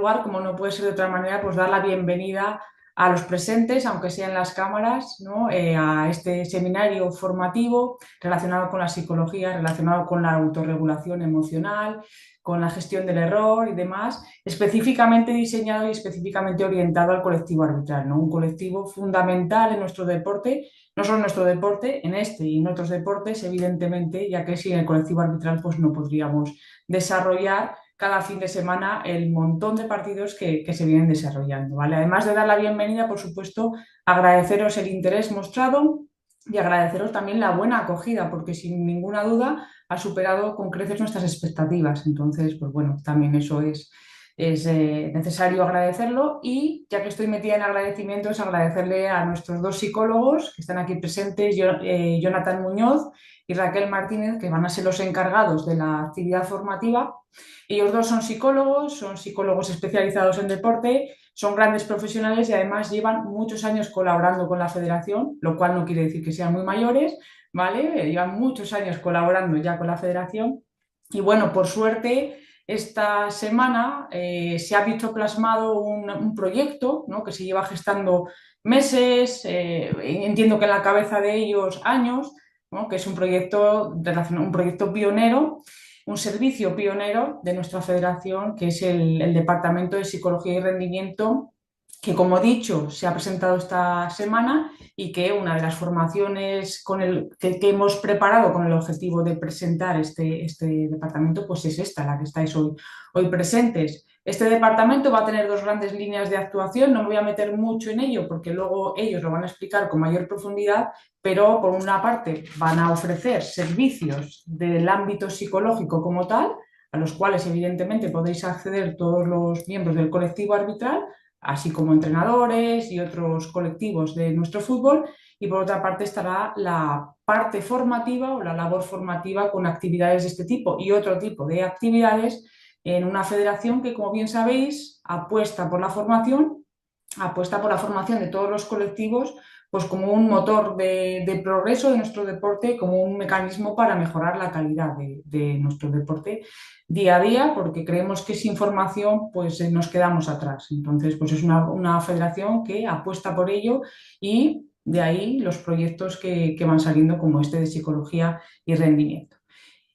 lugar, como no puede ser de otra manera, pues dar la bienvenida a los presentes, aunque sea en las cámaras, ¿no? A este seminario formativo relacionado con la psicología, relacionado con la autorregulación emocional, con la gestión del error y demás, específicamente diseñado y específicamente orientado al colectivo arbitral, ¿no? Un colectivo fundamental en nuestro deporte, no solo en nuestro deporte, en este y en otros deportes, evidentemente, ya que sin el colectivo arbitral pues no podríamos desarrollar cada fin de semana el montón de partidos que se vienen desarrollando, ¿vale? Además de dar la bienvenida, por supuesto, agradeceros el interés mostrado y agradeceros también la buena acogida, porque sin ninguna duda ha superado con creces nuestras expectativas. Entonces, pues bueno, también eso es necesario agradecerlo y ya que estoy metida en agradecimientos, agradecerle a nuestros dos psicólogos que están aquí presentes, Jonathan Muñoz y Raquel Martínez, que van a ser los encargados de la actividad formativa. Ellos dos son psicólogos especializados en deporte, son grandes profesionales y además llevan muchos años colaborando con la federación, lo cual no quiere decir que sean muy mayores, ¿vale? Llevan muchos años colaborando ya con la federación y bueno, por suerte esta semana se ha visto plasmado un proyecto, ¿no? Que se lleva gestando meses, entiendo que en la cabeza de ellos años, ¿no? Que es un proyecto, un proyecto pionero, un servicio pionero de nuestra federación, que es el Departamento de Psicología y Rendimiento, que como he dicho se ha presentado esta semana y que una de las formaciones que hemos preparado con el objetivo de presentar este departamento, pues es esta, la que estáis hoy presentes. Este departamento va a tener dos grandes líneas de actuación, no me voy a meter mucho en ello porque luego ellos lo van a explicar con mayor profundidad, pero por una parte van a ofrecer servicios del ámbito psicológico como tal, a los cuales evidentemente podéis acceder todos los miembros del colectivo arbitral, así como entrenadores y otros colectivos de nuestro fútbol, y por otra parte estará la parte formativa o la labor formativa con actividades de este tipo y otro tipo de actividades en una federación que, como bien sabéis, apuesta por la formación de todos los colectivos pues como un motor de progreso de nuestro deporte, como un mecanismo para mejorar la calidad de nuestro deporte día a día, porque creemos que sin formación pues nos quedamos atrás. Entonces, pues es una federación que apuesta por ello y de ahí los proyectos que van saliendo como este de psicología y rendimiento.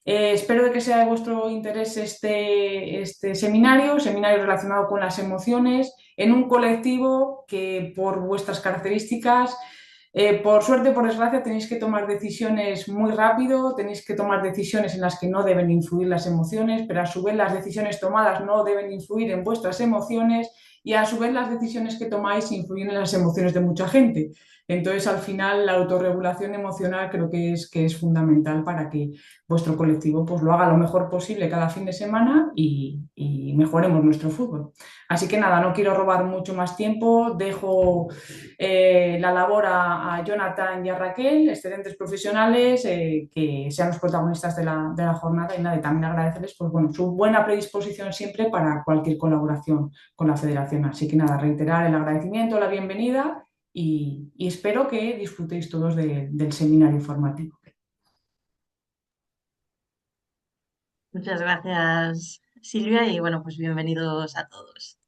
Espero de que sea de vuestro interés este seminario relacionado con las emociones, en un colectivo que por vuestras características, por suerte o por desgracia, tenéis que tomar decisiones muy rápido, tenéis que tomar decisiones en las que no deben influir las emociones, pero a su vez las decisiones tomadas no deben influir en vuestras emociones y a su vez las decisiones que tomáis influyen en las emociones de mucha gente. Entonces, al final, la autorregulación emocional creo que es fundamental para que vuestro colectivo pues lo haga lo mejor posible cada fin de semana y mejoremos nuestro fútbol. Así que nada, no quiero robar mucho más tiempo, dejo la labor a Jonathan y a Raquel, excelentes profesionales, que sean los protagonistas de la jornada y nada, y también agradecerles pues, bueno, su buena predisposición siempre para cualquier colaboración con la federación. Así que nada, reiterar el agradecimiento, la bienvenida y espero que disfrutéis todos del seminario formativo. Muchas gracias, Silvia, y bueno, pues bienvenidos a todos.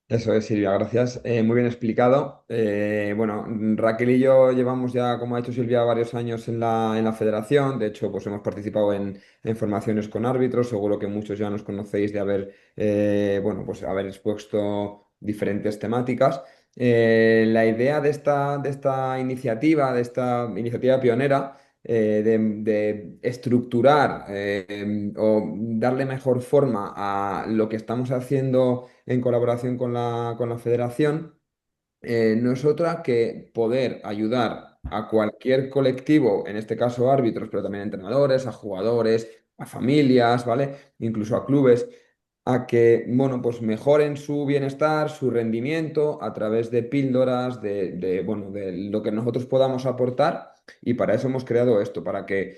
Eso es, Silvia, gracias. Muy bien explicado. Bueno, Raquel y yo llevamos ya, como ha dicho Silvia, varios años en la federación. De hecho, pues hemos participado en formaciones con árbitros. Seguro que muchos ya nos conocéis de haber, bueno, pues haber expuesto diferentes temáticas. La idea de esta iniciativa pionera, de estructurar o darle mejor forma a lo que estamos haciendo en colaboración con la federación, no es otra que poder ayudar a cualquier colectivo, en este caso árbitros, pero también a entrenadores, a jugadores, a familias, ¿vale? Incluso a clubes, a que, bueno, pues mejoren su bienestar, su rendimiento a través de píldoras, bueno, de lo que nosotros podamos aportar. Y para eso hemos creado esto, para que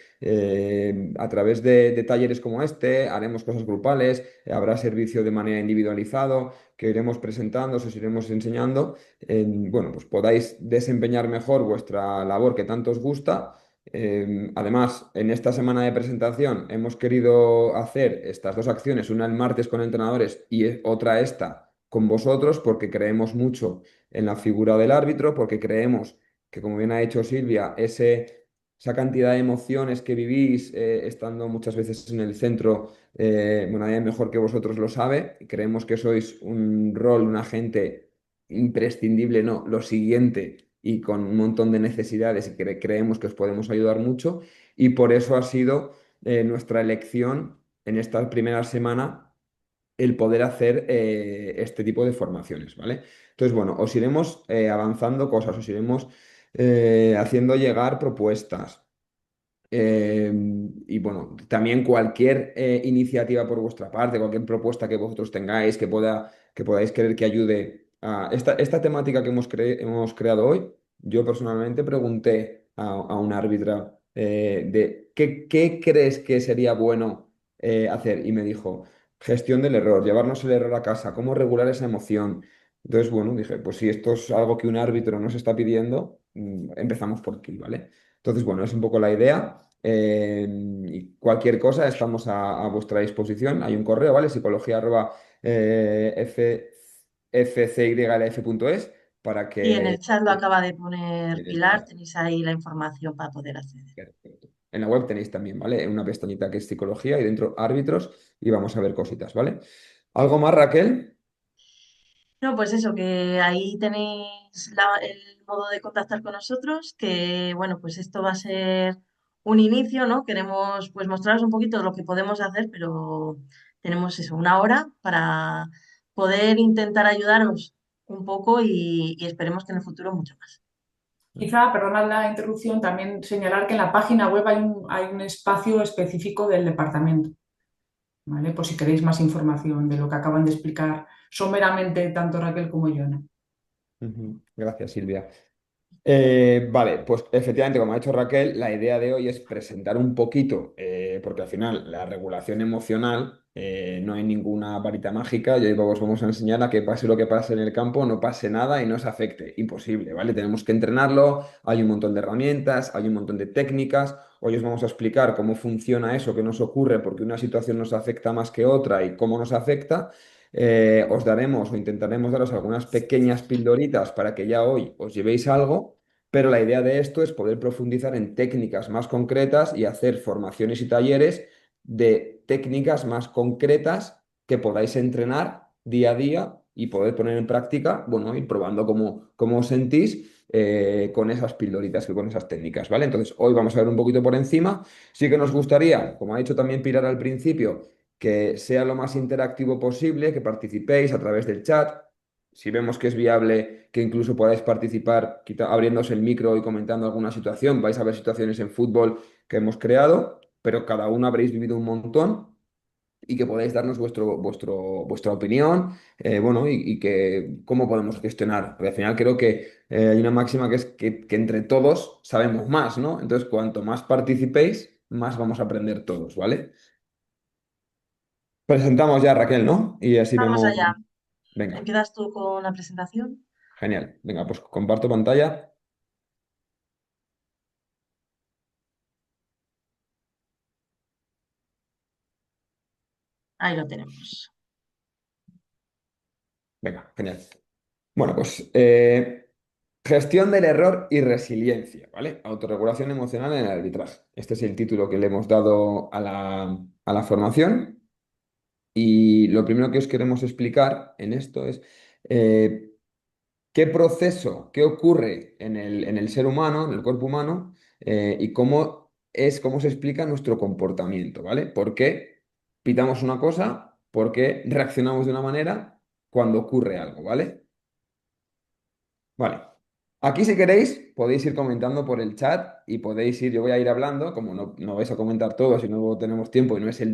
a través de talleres como este haremos cosas grupales, habrá servicio de manera individualizado que iremos presentando, os iremos enseñando, bueno, pues podáis desempeñar mejor vuestra labor que tanto os gusta, Además, en esta semana de presentación hemos querido hacer estas dos acciones, una el martes con entrenadores y otra esta con vosotros, porque creemos mucho en la figura del árbitro, porque creemos que, como bien ha dicho Silvia, esa cantidad de emociones que vivís estando muchas veces en el centro, bueno, nadie mejor que vosotros lo sabe. Creemos que sois un rol, un agente imprescindible, no, lo siguiente y con un montón de necesidades y creemos que os podemos ayudar mucho y por eso ha sido nuestra elección en esta primera semana el poder hacer este tipo de formaciones, ¿vale? Entonces, bueno, os iremos avanzando cosas, os iremos haciendo llegar propuestas. Eh, y bueno, también cualquier iniciativa por vuestra parte, cualquier propuesta que vosotros tengáis que podáis querer que ayude a esta temática que hemos creado hoy. Yo personalmente pregunté a una árbitra de qué crees que sería bueno hacer y me dijo gestión del error, llevarnos el error a casa, cómo regular esa emoción. Entonces, bueno, dije, pues si esto es algo que un árbitro nos está pidiendo, empezamos por aquí, ¿vale? Entonces, bueno, es un poco la idea. Y cualquier cosa, estamos a vuestra disposición. Hay un correo, ¿vale? Psicología arroba, fcylf.es para Y en que... el chat lo acaba de poner en el Pilar, chat. tenéis ahí la información para poder acceder. Perfecto. En la web tenéis también, ¿vale? Una pestañita que es psicología y dentro árbitros y vamos a ver cositas, ¿vale? ¿Algo más, Raquel? No, pues eso, que ahí tenéis el modo de contactar con nosotros, que bueno, pues esto va a ser un inicio, ¿no? Queremos pues mostraros un poquito lo que podemos hacer, pero tenemos eso, una hora para poder intentar ayudaros un poco y esperemos que en el futuro mucho más. Quizá, perdonad la interrupción, también señalar que en la página web hay un espacio específico del departamento, ¿vale? Por si queréis más información de lo que acaban de explicar someramente tanto Raquel como yo, ¿no? Ujú. Gracias, Silvia. Vale, pues efectivamente, como ha dicho Raquel, la idea de hoy es presentar un poquito, porque al final la regulación emocional no hay ninguna varita mágica y hoy os vamos a enseñar a que pase lo que pase en el campo, no pase nada y no se afecte. Imposible, ¿vale? Tenemos que entrenarlo, hay un montón de herramientas, hay un montón de técnicas. Hoy os vamos a explicar cómo funciona eso que nos ocurre, porque una situación nos afecta más que otra y cómo nos afecta. Os daremos o intentaremos daros algunas pequeñas pildoritas para que ya hoy os llevéis algo, pero la idea de esto es poder profundizar en técnicas más concretas y hacer formaciones y talleres de técnicas más concretas que podáis entrenar día a día y poder poner en práctica, bueno, ir probando cómo os sentís con esas pildoritas y con esas técnicas, ¿vale? Entonces, hoy vamos a ver un poquito por encima. Sí que nos gustaría, como ha dicho también Pilar al principio, que sea lo más interactivo posible, que participéis a través del chat. Si vemos que es viable que incluso podáis participar abriéndose el micro y comentando alguna situación, vais a ver situaciones en fútbol que hemos creado, pero cada uno habréis vivido un montón y que podáis darnos vuestra opinión, bueno, y que cómo podemos gestionar. Porque al final creo que hay una máxima que es que entre todos sabemos más, ¿no? Entonces, cuanto más participéis, más vamos a aprender todos, ¿vale? Presentamos ya a Raquel, ¿no? Y así Vamos vemos. allá. Venga, ¿Empiezas tú con la presentación? genial. Venga, pues comparto pantalla. Ahí lo tenemos. Venga, genial. Bueno, pues gestión del error y resiliencia, ¿vale? Autorregulación emocional en el arbitraje. Este es el título que le hemos dado a la formación. Y lo primero que os queremos explicar en esto es eh, qué proceso, qué ocurre en el ser humano, en el cuerpo humano, y cómo se explica nuestro comportamiento, ¿vale? ¿Por qué pitamos una cosa? ¿Por qué reaccionamos de una manera cuando ocurre algo, ¿vale? Vale. Aquí si queréis podéis ir comentando por el chat y podéis ir, yo voy a ir hablando, como no vais a comentar todo si no tenemos tiempo y no es el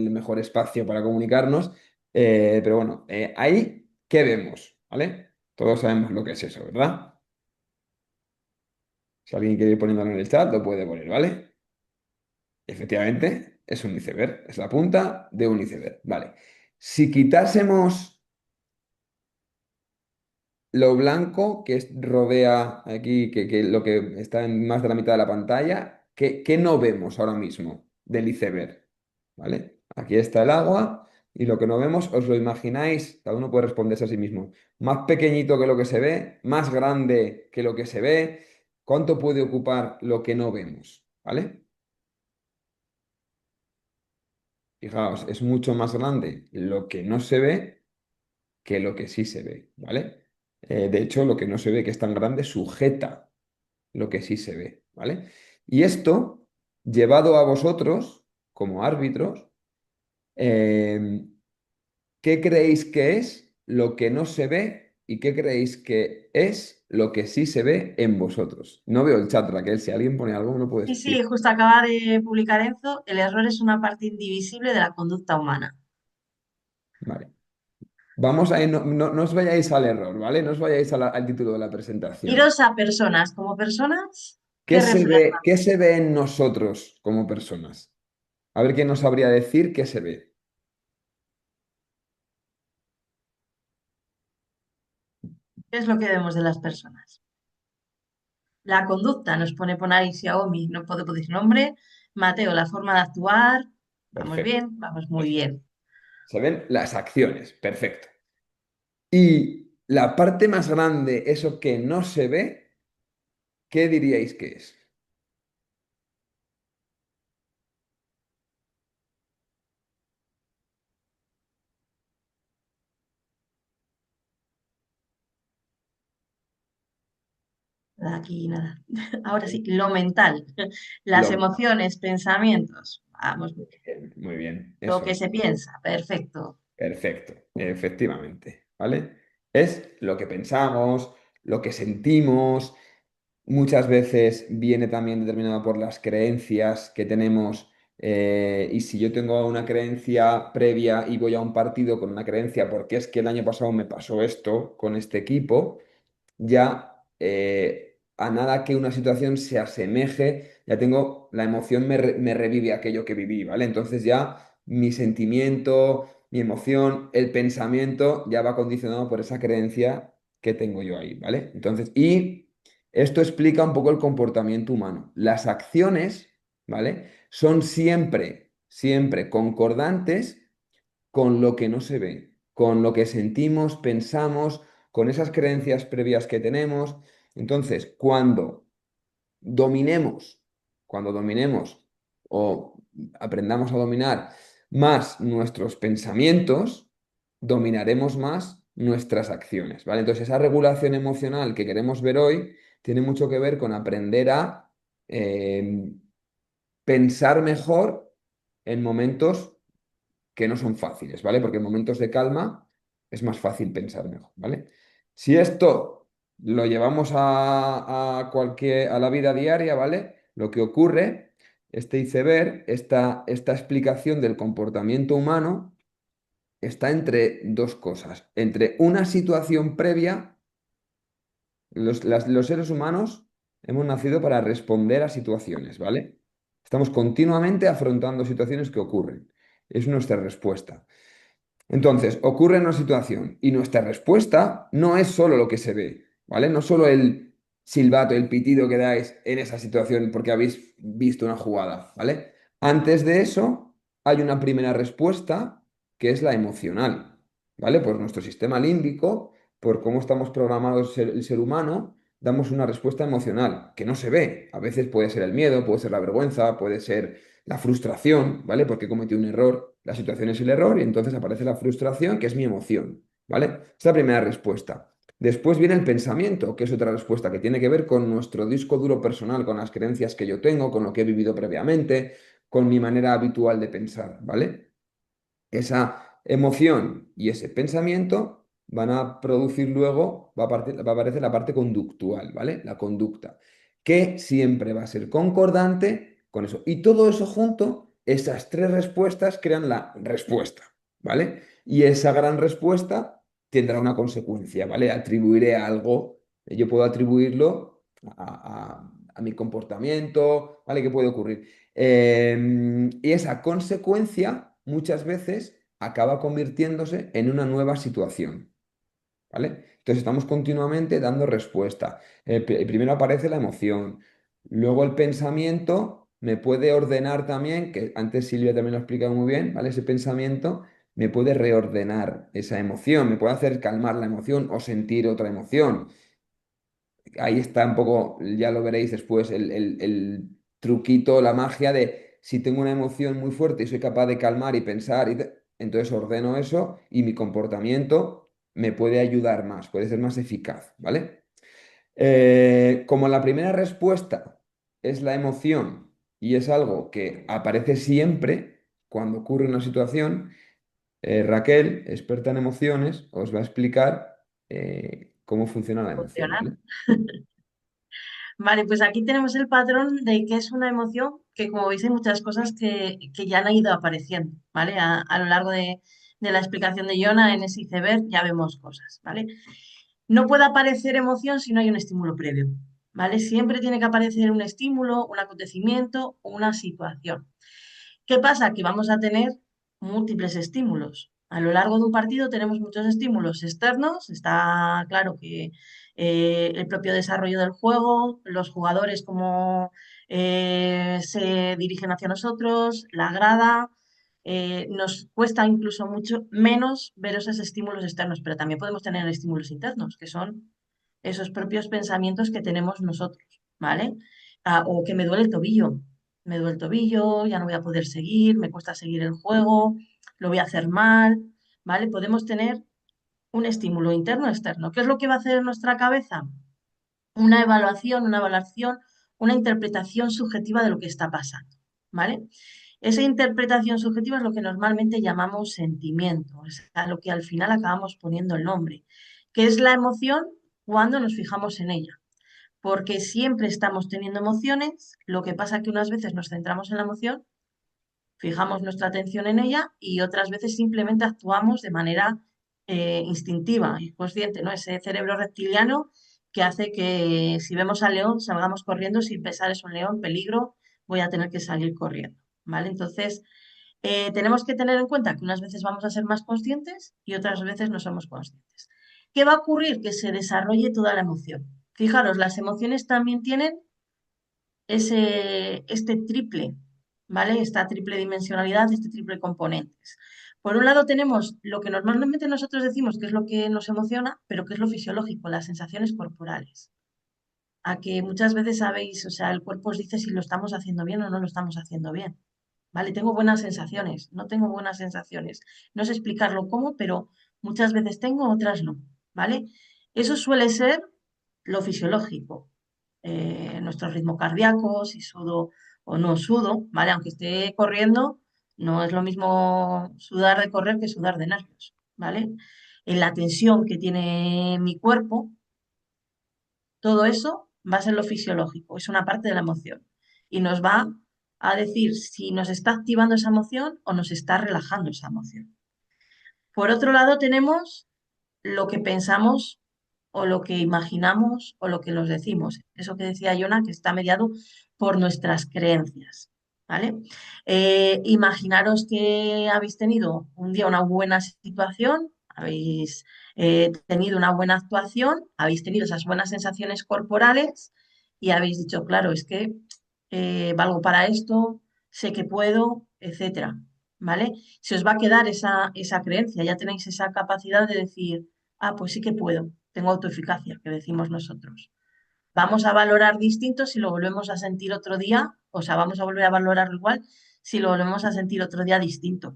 mejor espacio para comunicarnos, pero bueno, ahí, ¿qué vemos? ¿Vale? Todos sabemos lo que es eso, ¿verdad? Si alguien quiere ir poniéndolo en el chat, lo puede poner, ¿vale? Efectivamente, es un iceberg, es la punta de un iceberg, ¿vale? Si quitásemos lo blanco rodea aquí, que lo que está en más de la mitad de la pantalla, ¿Qué no vemos ahora mismo del iceberg? ¿Vale? Aquí está el agua y lo que no vemos, os lo imagináis, cada uno puede responderse a sí mismo. Más pequeñito que lo que se ve, más grande que lo que se ve. ¿Cuánto puede ocupar lo que no vemos? ¿Vale? Fijaos, es mucho más grande lo que no se ve que lo que sí se ve, ¿vale? De hecho, lo que no se ve que es tan grande sujeta lo que sí se ve, ¿vale? Y esto, llevado a vosotros como árbitros, eh, ¿qué creéis que es lo que no se ve y qué creéis que es lo que sí se ve en vosotros? No veo el chat, Raquel, si alguien pone algo, no puedes Sí, sí, decir. justo acaba de publicar Enzo, el error es una parte indivisible de la conducta humana. Vale. Vamos a ir, no os vayáis al error, ¿vale? No os vayáis al título de la presentación. Iros a personas. Como personas, ¿qué reflejan? Qué se ve en nosotros como personas? A ver quién nos sabría decir qué se ve. ¿Qué es lo que vemos de las personas? La conducta nos pone por ahí Xiaomi, no puedo decir nombre. Mateo, la forma de actuar. Vamos Perfecto, bien, vamos muy perfecto. bien. Se ven las acciones, perfecto. Y la parte más grande, eso que no se ve, ¿qué diríais que es? Aquí nada. Ahora sí, lo mental. Las Lo emociones, pensamientos. Vamos muy bien. muy bien, Lo eso que es. se piensa, perfecto. Perfecto, efectivamente, ¿vale? Es lo que pensamos, lo que sentimos, muchas veces viene también determinado por las creencias que tenemos y si yo tengo una creencia previa y voy a un partido con una creencia porque es que el año pasado me pasó esto con este equipo, ya a nada que una situación se asemeje, ya tengo, la emoción me revive aquello que viví, ¿vale? Entonces ya mi sentimiento, mi emoción, el pensamiento ya va condicionado por esa creencia que tengo yo ahí, ¿vale? Entonces, y esto explica un poco el comportamiento humano. Las acciones, ¿vale? Son siempre, siempre concordantes con lo que no se ve, con lo que sentimos, pensamos, con esas creencias previas que tenemos. Entonces, dominemos, cuando dominemos o aprendamos a dominar más nuestros pensamientos, dominaremos más nuestras acciones, ¿vale? Entonces, esa regulación emocional que queremos ver hoy tiene mucho que ver con aprender a eh, pensar mejor en momentos que no son fáciles, ¿vale? Porque en momentos de calma es más fácil pensar mejor, ¿vale? Si esto lo llevamos a la vida diaria, ¿vale? Lo que ocurre, este iceberg, esta explicación del comportamiento humano está entre dos cosas, entre una situación previa, los seres humanos hemos nacido para responder a situaciones, ¿vale? Estamos continuamente afrontando situaciones que ocurren. Es nuestra respuesta. Entonces, ocurre una situación y nuestra respuesta no es solo lo que se ve, ¿vale? No solo el silbato, el pitido que dais en esa situación porque habéis visto una jugada, ¿vale? Antes de eso, hay una primera respuesta que es la emocional, ¿vale? Por nuestro sistema límbico, por cómo estamos programados el ser humano, damos una respuesta emocional que no se ve. A veces puede ser el miedo, puede ser la vergüenza, puede ser la frustración, ¿vale? Porque he cometido un error, la situación es el error y entonces aparece la frustración, que es mi emoción, ¿vale? Esta es la primera respuesta. Después viene el pensamiento, que es otra respuesta que tiene que ver con nuestro disco duro personal, con las creencias que yo tengo, con lo que he vivido previamente, con mi manera habitual de pensar, ¿vale? Esa emoción y ese pensamiento van a producir luego, va a aparecer la parte conductual, ¿vale? La conducta, que siempre va a ser concordante con eso. Y todo eso junto, esas tres respuestas crean la respuesta, ¿vale? Y esa gran respuesta tendrá una consecuencia, ¿vale? Atribuiré algo, yo puedo atribuirlo a mi comportamiento, ¿vale? ¿Qué puede ocurrir? Y esa consecuencia muchas veces acaba convirtiéndose en una nueva situación, ¿vale? Entonces estamos continuamente dando respuesta. Primero aparece la emoción, luego el pensamiento me puede ordenar también, que antes Silvia también lo ha explicado muy bien, ¿vale? Ese pensamiento me puede reordenar esa emoción, me puede hacer calmar la emoción o sentir otra emoción. Ahí está un poco, ya lo veréis después, el truquito, la magia de si tengo una emoción muy fuerte y soy capaz de calmar y pensar, entonces ordeno eso y mi comportamiento me puede ayudar más, puede ser más eficaz, ¿vale? Como la primera respuesta es la emoción y es algo que aparece siempre cuando ocurre una situación, Raquel, experta en emociones, os va a explicar cómo funciona la emoción, Funciona. ¿vale? Vale, pues aquí tenemos el patrón de que es una emoción que, como veis, hay muchas cosas que ya han ido apareciendo, ¿vale? A lo largo de la explicación de Jonah en ese iceberg ya vemos cosas, ¿vale? No puede aparecer emoción si no hay un estímulo previo, ¿vale? Siempre tiene que aparecer un estímulo, un acontecimiento o una situación. ¿Qué pasa? Que vamos a tener múltiples estímulos. A lo largo de un partido tenemos muchos estímulos externos. Está claro que el propio desarrollo del juego, los jugadores cómo se dirigen hacia nosotros, la grada. Nos cuesta incluso mucho menos ver esos estímulos externos, pero también podemos tener estímulos internos, que son esos propios pensamientos que tenemos nosotros, ¿vale? O que me duele el tobillo, ya no voy a poder seguir, me cuesta seguir el juego, lo voy a hacer mal, ¿vale? Podemos tener un estímulo interno o externo. ¿Qué es lo que va a hacer en nuestra cabeza? Una evaluación, una interpretación subjetiva de lo que está pasando, ¿vale? Esa interpretación subjetiva es lo que normalmente llamamos sentimiento, es a lo que al final acabamos poniendo el nombre, que es la emoción cuando nos fijamos en ella, porque siempre estamos teniendo emociones, lo que pasa que unas veces nos centramos en la emoción, fijamos nuestra atención en ella y otras veces simplemente actuamos de manera instintiva, inconsciente, ¿no? Ese cerebro reptiliano que hace que si vemos al león salgamos corriendo sin pensar es un león, peligro, voy a tener que salir corriendo, ¿vale? Entonces, tenemos que tener en cuenta que unas veces vamos a ser más conscientes y otras veces no somos conscientes. ¿Qué va a ocurrir? Que se desarrolle toda la emoción. Fijaros, las emociones también tienen este triple, ¿vale? Esta triple dimensionalidad, este triple componentes. Por un lado tenemos lo que normalmente nosotros decimos que es lo que nos emociona, pero que es lo fisiológico, las sensaciones corporales. A que muchas veces sabéis, o sea, el cuerpo os dice si lo estamos haciendo bien o no lo estamos haciendo bien. ¿Vale? Tengo buenas sensaciones, no tengo buenas sensaciones. No sé explicarlo cómo, pero muchas veces tengo, otras no, ¿vale? Eso suele ser lo fisiológico. Nuestro ritmo cardíaco, si sudo o no sudo, ¿vale? Aunque esté corriendo, no es lo mismo sudar de correr que sudar de nervios, ¿vale? En la tensión que tiene mi cuerpo, todo eso va a ser lo fisiológico, es una parte de la emoción y nos va a decir si nos está activando esa emoción o nos está relajando esa emoción. Por otro lado, tenemos lo que pensamos o lo que imaginamos o lo que nos decimos. Eso que decía Yona, que está mediado por nuestras creencias. ¿Vale? Imaginaros que habéis tenido un día una buena situación, habéis tenido una buena actuación, habéis tenido esas buenas sensaciones corporales y habéis dicho, claro, es que valgo para esto, sé que puedo, etcétera. ¿Vale? Se os va a quedar esa creencia, ya tenéis esa capacidad de decir, ah, pues sí que puedo, tengo autoeficacia, que decimos nosotros. Vamos a valorar distinto si lo volvemos a sentir otro día, o sea, vamos a volver a valorarlo igual si lo volvemos a sentir otro día distinto,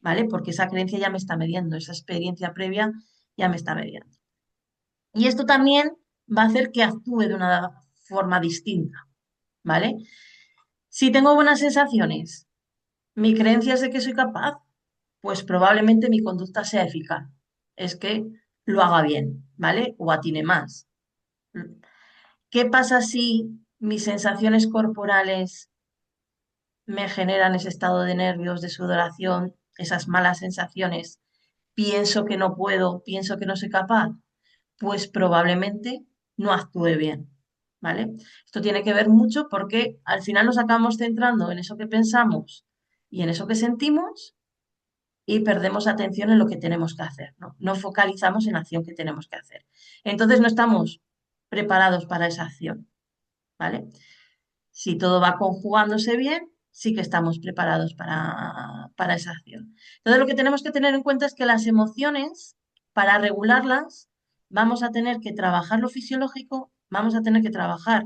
¿vale? Porque esa creencia ya me está mediendo, esa experiencia previa ya me está mediando. Y esto también va a hacer que actúe de una forma distinta, ¿vale? Si tengo buenas sensaciones, mi creencia es de que soy capaz, pues probablemente mi conducta sea eficaz. Es que lo haga bien, ¿vale? O atine más. ¿Qué pasa si mis sensaciones corporales me generan ese estado de nervios, de sudoración, esas malas sensaciones? Pienso que no puedo, pienso que no soy capaz, pues probablemente no actúe bien, ¿vale? Esto tiene que ver mucho porque al final nos acabamos centrando en eso que pensamos y en eso que sentimos y perdemos atención en lo que tenemos que hacer, ¿no? No focalizamos en la acción que tenemos que hacer. Entonces no estamos preparados para esa acción, ¿vale? Si todo va conjugándose bien, sí que estamos preparados para esa acción. Entonces, lo que tenemos que tener en cuenta es que las emociones, para regularlas, vamos a tener que trabajar lo fisiológico, vamos a tener que trabajar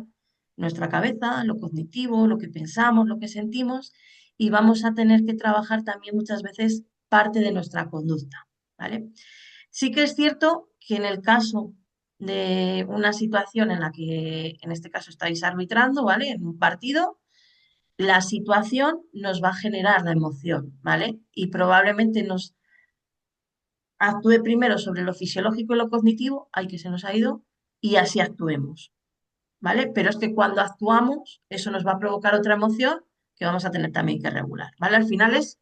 nuestra cabeza, lo cognitivo, lo que pensamos, lo que sentimos, y vamos a tener que trabajar también muchas veces parte de nuestra conducta, ¿vale? Sí que es cierto que en el caso de una situación en la que, en este caso, estáis arbitrando, ¿vale? En un partido, la situación nos va a generar la emoción, ¿vale? Y probablemente nos actúe primero sobre lo fisiológico y lo cognitivo, ay, que se nos ha ido, y así actuemos, ¿vale? Pero es que cuando actuamos, eso nos va a provocar otra emoción que vamos a tener también que regular, ¿vale? Al final es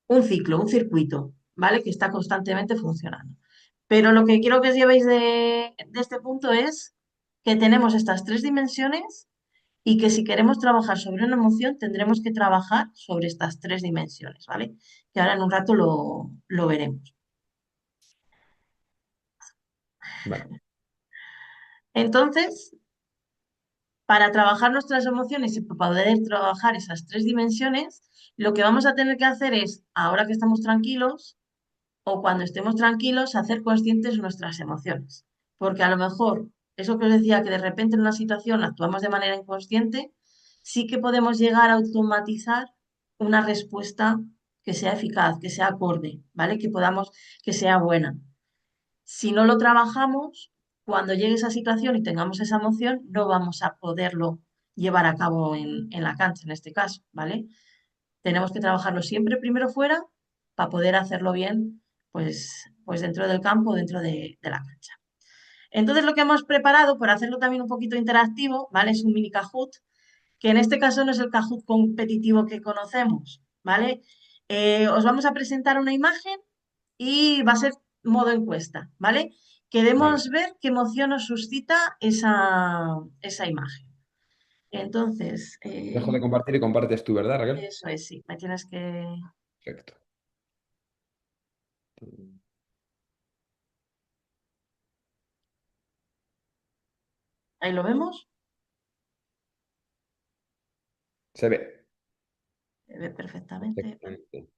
un ciclo, un circuito, ¿vale? Que está constantemente funcionando. Pero lo que quiero que os llevéis de este punto es que tenemos estas tres dimensiones y que si queremos trabajar sobre una emoción, tendremos que trabajar sobre estas tres dimensiones, ¿vale? Que ahora en un rato lo veremos. Vale. Entonces, para trabajar nuestras emociones y para poder trabajar esas tres dimensiones, lo que vamos a tener que hacer es, ahora que estamos tranquilos, o cuando estemos tranquilos, hacer conscientes nuestras emociones. Porque a lo mejor, eso que os decía, que de repente en una situación actuamos de manera inconsciente, sí que podemos llegar a automatizar una respuesta que sea eficaz, que sea acorde, ¿vale? Que podamos, que sea buena. Si no lo trabajamos, cuando llegue esa situación y tengamos esa emoción, no vamos a poderlo llevar a cabo en la cancha, en este caso, ¿vale? Tenemos que trabajarlo siempre primero fuera para poder hacerlo bien, pues dentro del campo, dentro de la cancha. Entonces, lo que hemos preparado, por hacerlo también un poquito interactivo, ¿vale? Es un mini Kahoot, que en este caso no es el Kahoot competitivo que conocemos, ¿vale? Os vamos a presentar una imagen y va a ser modo encuesta, ¿vale? Vale. Queremos ver qué emoción nos suscita esa imagen. Entonces, Dejo de compartir y compartes tú, ¿verdad, Raquel? eso es, sí, me tienes que... Perfecto. Ahí lo vemos. Se ve. Se ve perfectamente. Perfectamente.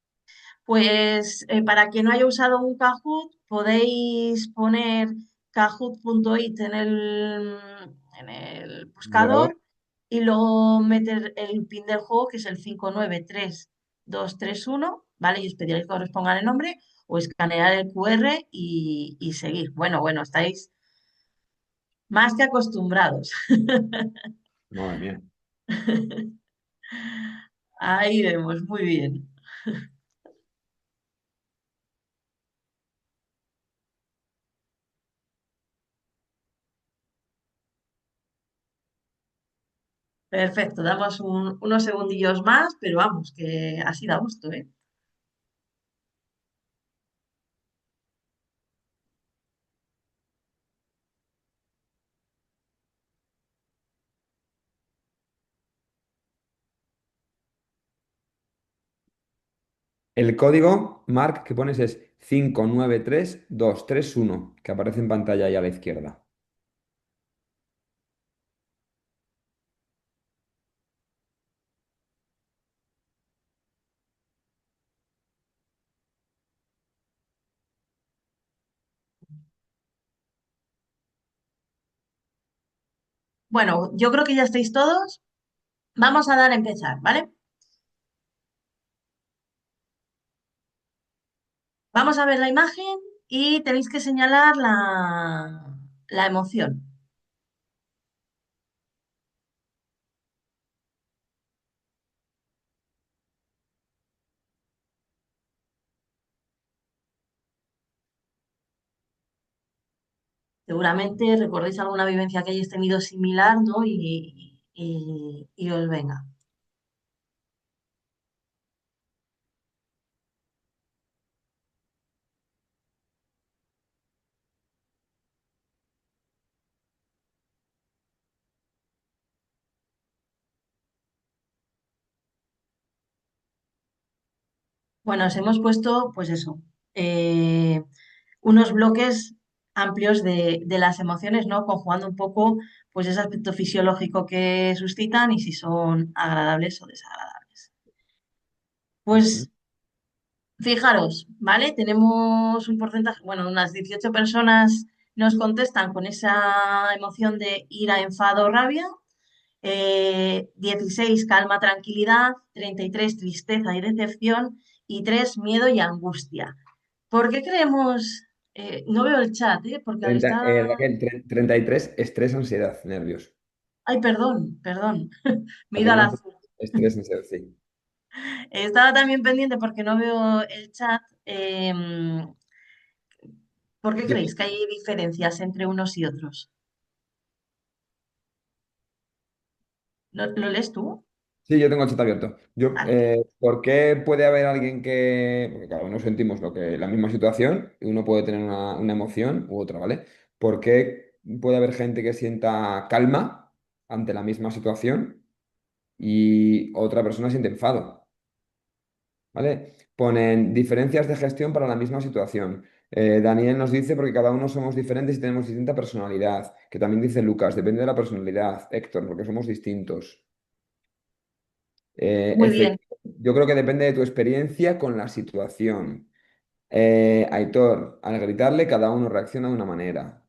Pues para quien no haya usado un Kahoot, podéis poner kahoot.it en el Navegador. buscador y luego meter el pin del juego, que es el 593231, ¿vale? Y os pediré que os pongan el nombre o escanear el QR y seguir. Bueno, estáis más que acostumbrados. Madre mía. Ahí vemos, muy bien. Perfecto, damos unos segundillos más, pero vamos, que así da gusto, ¿eh? El código, Mark, que pones es 593231, que aparece en pantalla ahí a la izquierda. Bueno, yo creo que ya estáis todos. Vamos a dar a empezar, ¿vale? Vamos a ver la imagen y tenéis que señalar la emoción. Seguramente recordéis alguna vivencia que hayáis tenido similar, ¿no? Y os venga. Bueno, os hemos puesto, pues eso, eh, unos bloques amplios de las emociones, ¿no? Conjugando un poco pues ese aspecto fisiológico que suscitan y si son agradables o desagradables. Ujú. Pues fijaros, ¿vale? Tenemos un porcentaje, bueno, unas 18 personas nos contestan con esa emoción de ira, enfado, rabia, 16 calma, tranquilidad, 33 tristeza y decepción y 3 miedo y angustia. ¿Por qué creemos? No veo el chat, ¿eh? Porque al estar... Raquel, 33, estrés, ansiedad, nervios. Ay, perdón, perdón. Me he ido al Hacemos azul. estrés, ansiedad, sí. Estaba también pendiente porque no veo el chat. ¿Por qué Yo, creéis que hay diferencias entre unos y otros? ¿Lo lees tú? sí, yo tengo el chat abierto. Vale. ¿Por qué puede haber alguien que, porque cada uno sentimos la misma situación y uno puede tener una emoción u otra, ¿vale? ¿Por qué puede haber gente que sienta calma ante la misma situación y otra persona siente enfado? ¿Vale? Ponen diferencias de gestión para la misma situación. Daniel nos dice porque cada uno somos diferentes y tenemos distinta personalidad. Que también dice Lucas, depende de la personalidad. Héctor, porque somos distintos. Muy bien. Yo creo que depende de tu experiencia con la situación. Aitor, al gritarle, cada uno reacciona de una manera.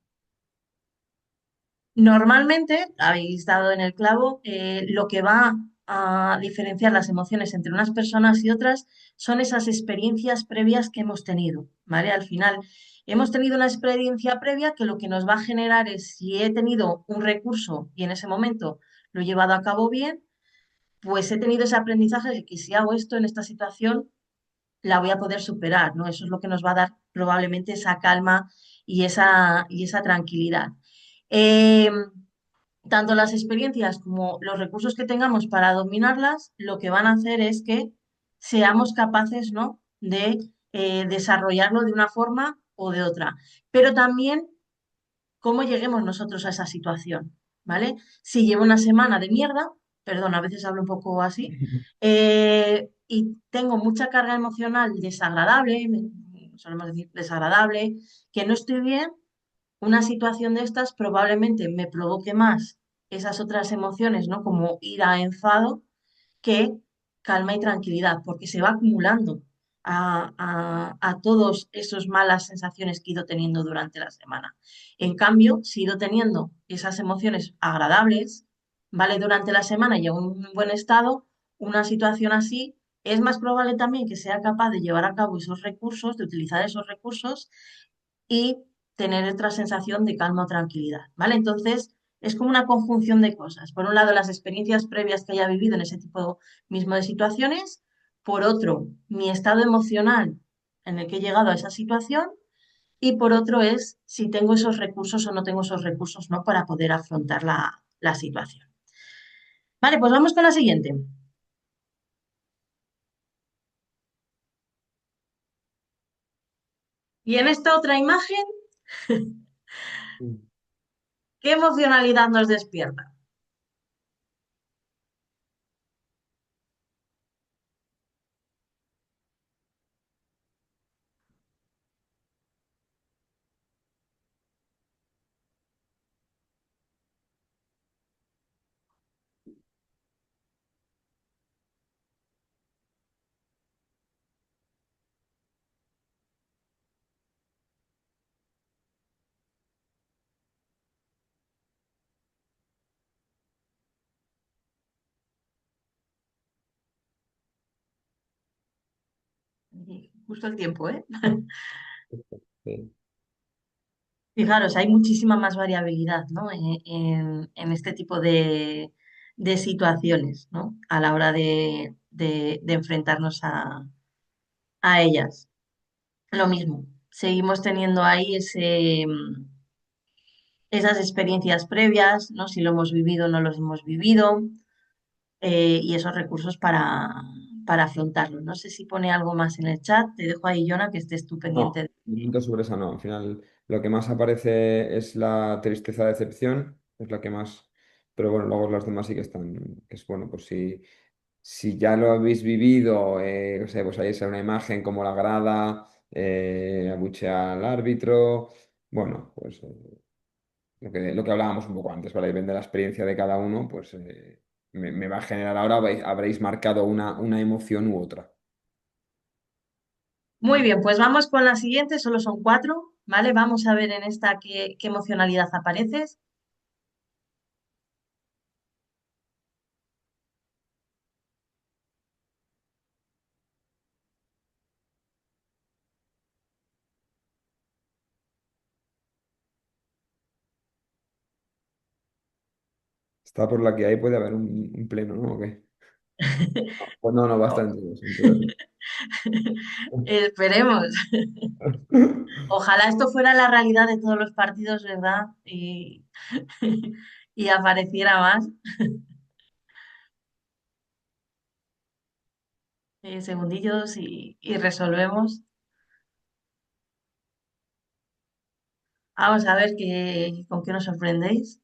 Normalmente, habéis dado en el clavo, lo que va a diferenciar las emociones entre unas personas y otras son esas experiencias previas que hemos tenido, ¿vale? Al final, hemos tenido una experiencia previa que lo que nos va a generar es si he tenido un recurso y en ese momento lo he llevado a cabo bien, pues he tenido ese aprendizaje de que si hago esto en esta situación, la voy a poder superar, ¿no? Eso es lo que nos va a dar probablemente esa calma y esa tranquilidad. Eh, Tanto las experiencias como los recursos que tengamos para dominarlas, lo que van a hacer es que seamos capaces, ¿no? de desarrollarlo de una forma o de otra. Pero también cómo lleguemos nosotros a esa situación, ¿vale? Si llevo una semana de mierda, perdón, a veces hablo un poco así, y tengo mucha carga emocional desagradable, solemos decir desagradable, que no estoy bien, una situación de estas probablemente me provoque más esas otras emociones, ¿no? Como ira, enfado, que calma y tranquilidad, porque se va acumulando a todos esos malas sensaciones que he ido teniendo durante la semana. En cambio, si he ido teniendo esas emociones agradables, ¿vale? Durante la semana y en un buen estado, una situación así es más probable también que sea capaz de llevar a cabo esos recursos, de utilizar esos recursos y tener otra sensación de calma o tranquilidad, ¿vale? Entonces, es como una conjunción de cosas. Por un lado, las experiencias previas que haya vivido en ese tipo mismo de situaciones. Por otro, mi estado emocional en el que he llegado a esa situación. Y por otro es si tengo esos recursos o no tengo esos recursos, ¿no? Para poder afrontar la situación. Vale, pues vamos con la siguiente. Y en esta otra imagen, ¿qué emocionalidad nos despierta? Justo el tiempo, ¿eh? Sí. Fijaros, hay muchísima más variabilidad, ¿no? En este tipo de situaciones, ¿no? A la hora de enfrentarnos a ellas. Lo mismo, seguimos teniendo ahí esas experiencias previas, ¿no? Si lo hemos vivido o no los hemos vivido, y esos recursos para afrontarlo. No sé si pone algo más en el chat. Te dejo ahí, Jonah, que estés tú pendiente. No, de momento sobre esa no. Al final, lo que más aparece es la tristeza, decepción, es la que más. Pero bueno, luego las demás sí que están. Que es bueno, pues si ya lo habéis vivido, no sé, pues ahí sale una imagen como la grada, abuchea al árbitro. bueno, pues lo que hablábamos un poco antes, ¿vale? Depende de la experiencia de cada uno, pues me va a generar ahora, habréis marcado una emoción u otra. Muy bien, pues vamos con la siguiente, solo son cuatro, ¿vale? Vamos a ver en esta qué emocionalidad apareces. Está por la que hay, puede haber un pleno, ¿no? ¿O qué? Pues no, no, No. bastante. Entonces. Esperemos. Ojalá esto fuera la realidad de todos los partidos, ¿verdad? Y apareciera más. Segundillos y resolvemos. Vamos a ver con qué nos sorprendéis.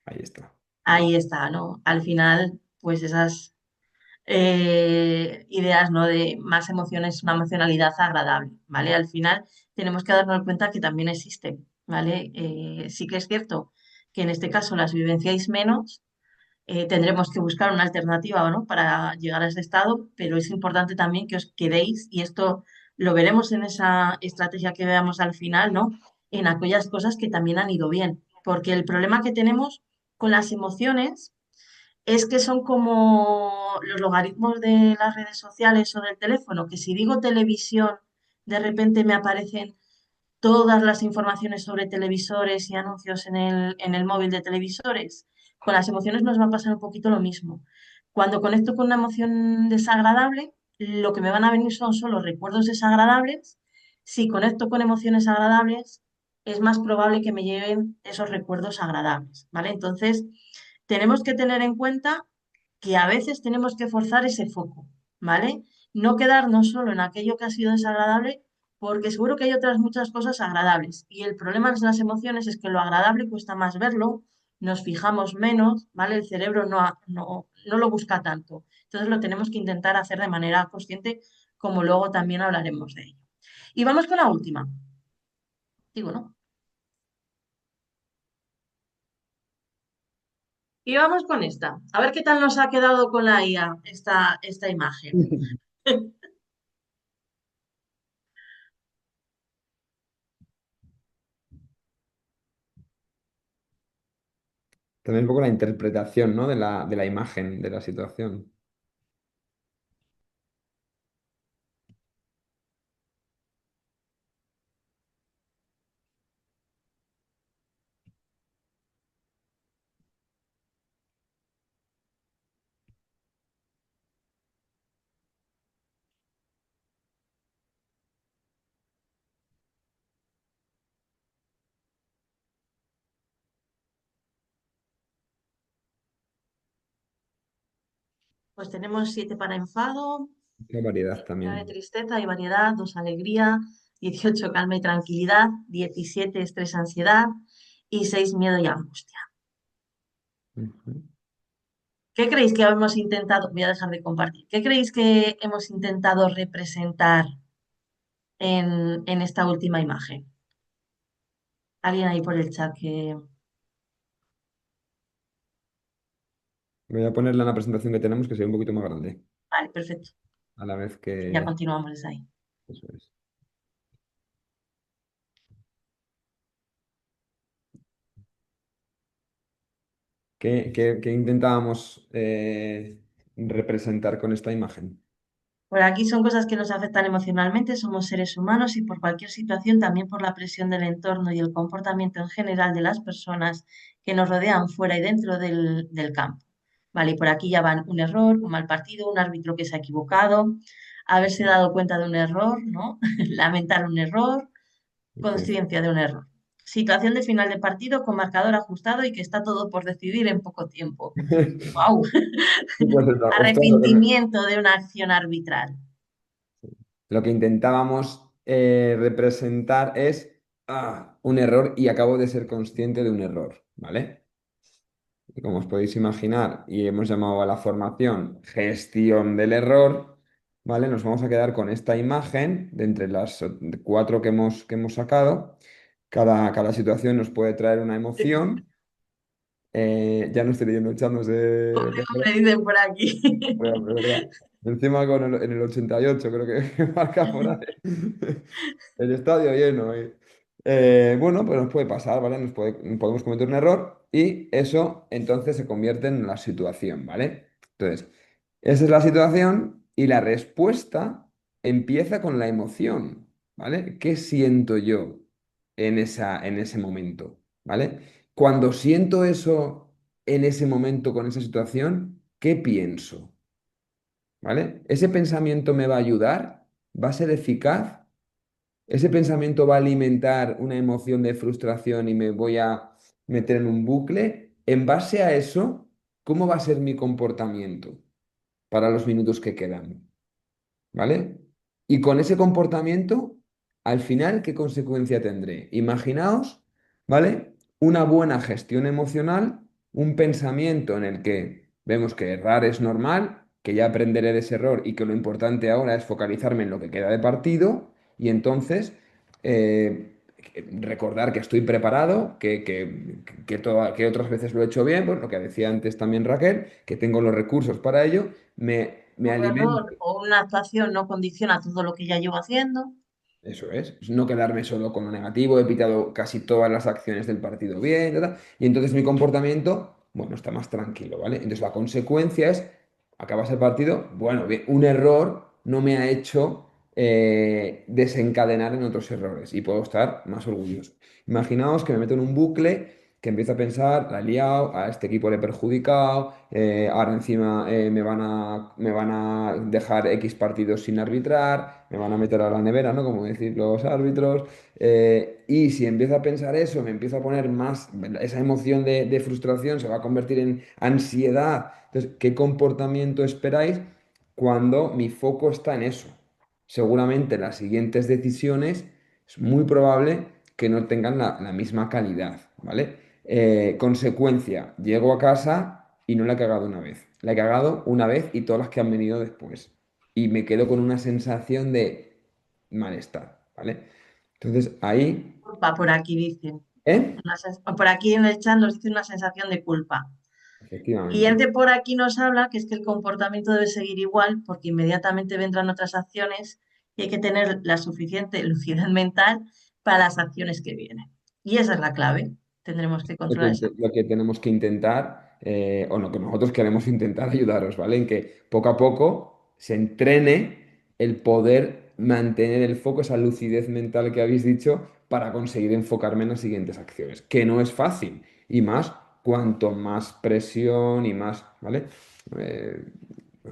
Ahí está. Ahí está, ¿no? Al final, pues esas ideas, ¿no? De más emociones, una emocionalidad agradable, ¿vale? Al final tenemos que darnos cuenta que también existe, ¿vale? Sí que es cierto que en este caso las vivenciáis menos, tendremos que buscar una alternativa, ¿no? Para llegar a ese estado, pero es importante también que os quedéis, y esto lo veremos en esa estrategia que veamos al final, ¿no? En aquellas cosas que también han ido bien, porque el problema que tenemos con las emociones es que son como los logaritmos de las redes sociales o del teléfono, que si digo televisión, de repente me aparecen todas las informaciones sobre televisores y anuncios en el móvil de televisores. Con las emociones nos va a pasar un poquito lo mismo. Cuando conecto con una emoción desagradable, lo que me van a venir son solo recuerdos desagradables. Si conecto con emociones agradables, es más probable que me lleven esos recuerdos agradables, ¿vale? Entonces, tenemos que tener en cuenta que a veces tenemos que forzar ese foco, ¿vale? No quedarnos solo en aquello que ha sido desagradable, porque seguro que hay otras muchas cosas agradables. Y el problema de las emociones es que lo agradable cuesta más verlo, nos fijamos menos, ¿vale? El cerebro no lo busca tanto. Entonces lo tenemos que intentar hacer de manera consciente, como luego también hablaremos de ello. Y vamos con la última. Digo, ¿no? Y vamos con esta. A ver qué tal nos ha quedado con la IA esta imagen. También un poco la interpretación, ¿no? De la imagen, de la situación. Pues tenemos 7 para enfado, Qué variedad 19 también. tristeza y variedad, 2 alegría, 18 calma y tranquilidad, 17 estrés, ansiedad y 6 miedo y angustia. Ujú. ¿Qué creéis que hemos intentado? Voy a dejar de compartir. ¿Qué creéis que hemos intentado representar en esta última imagen? Alguien ahí por el chat que... Voy a ponerla en la presentación que tenemos que sea un poquito más grande. Vale, perfecto. A la vez Ya que... continuamos desde ahí. Eso es. ¿Qué intentábamos representar con esta imagen? Por aquí son cosas que nos afectan emocionalmente, somos seres humanos y por cualquier situación, también por la presión del entorno y el comportamiento en general de las personas que nos rodean fuera y dentro del campo. Vale, y por aquí ya van un error, un mal partido, un árbitro que se ha equivocado, haberse dado cuenta de un error, ¿no? Lamentar un error, Sí. conciencia de un error. Situación de final de partido con marcador ajustado y que está todo por decidir en poco tiempo. ¡Wow! Sí, pues eso, justo Arrepentimiento de una acción arbitral. lo que intentábamos representar es un error y acabo de ser consciente de un error, ¿vale? Y como os podéis imaginar, y hemos llamado a la formación gestión del error, ¿vale? Nos vamos a quedar con esta imagen de entre las cuatro que hemos sacado. Cada situación nos puede traer una emoción. Ya no estoy leyendo el chat, no sé. Me dicen por aquí. Es verdad. Encima en el 88 creo que que marca por ahí. El estadio lleno. Bueno, pues nos puede pasar, ¿vale? Podemos cometer un error y eso entonces se convierte en la situación, ¿vale? Entonces, esa es la situación y la respuesta empieza con la emoción, ¿vale? ¿Qué siento yo en ese momento, ¿vale? Cuando siento eso en ese momento con esa situación, ¿qué pienso? ¿Vale? Ese pensamiento me va a ayudar, va a ser eficaz, ese pensamiento va a alimentar una emoción de frustración y me voy a meter en un bucle. En base a eso, ¿cómo va a ser mi comportamiento para los minutos que quedan? ¿Vale? Y con ese comportamiento, al final, ¿qué consecuencia tendré? Imaginaos, ¿vale? Una buena gestión emocional, un pensamiento en el que vemos que errar es normal, que ya aprenderé de ese error y que lo importante ahora es focalizarme en lo que queda de partido y entonces recordar que estoy preparado, que otras veces lo he hecho bien, pues lo que decía antes también Raquel, que tengo los recursos para ello, me Un error alimento. o una actuación no condiciona todo lo que ya llevo haciendo. Eso es, no quedarme solo con lo negativo, he pitado casi todas las acciones del partido bien, y entonces mi comportamiento, bueno, está más tranquilo, ¿vale? Entonces la consecuencia es, acabas el partido, bueno, bien, un error no me ha hecho desencadenar en otros errores y puedo estar más orgulloso. Imaginaos que me meto en un bucle que empiezo a pensar, la he liado, a este equipo le he perjudicado, ahora encima me van a dejar X partidos sin arbitrar, me van a meter a la nevera, ¿no? Como decir los árbitros. Y si empiezo a pensar eso, me empiezo a poner más, esa emoción de frustración se va a convertir en ansiedad. Entonces, ¿qué comportamiento esperáis cuando mi foco está en eso? Seguramente las siguientes decisiones es muy probable que no tengan la misma calidad, ¿vale? Consecuencia, llego a casa y no la he cagado una vez. La he cagado una vez y todas las que han venido después. Y me quedo con una sensación de malestar, ¿vale? Entonces ahí, Culpa, por aquí dicen. ¿eh? Por aquí en el chat nos dice una sensación de culpa. Y Efectivamente. el de por aquí nos habla que es que el comportamiento debe seguir igual porque inmediatamente vendrán otras acciones y hay que tener la suficiente lucidez mental para las acciones que vienen. Y esa es la clave. Tendremos que controlar esa. Lo que tenemos que intentar, o lo que nosotros queremos intentar ayudaros, ¿vale? En que poco a poco se entrene el poder mantener el foco, esa lucidez mental que habéis dicho, para conseguir enfocarme en las siguientes acciones, que no es fácil, y más cuanto más presión y más, ¿vale? Eh,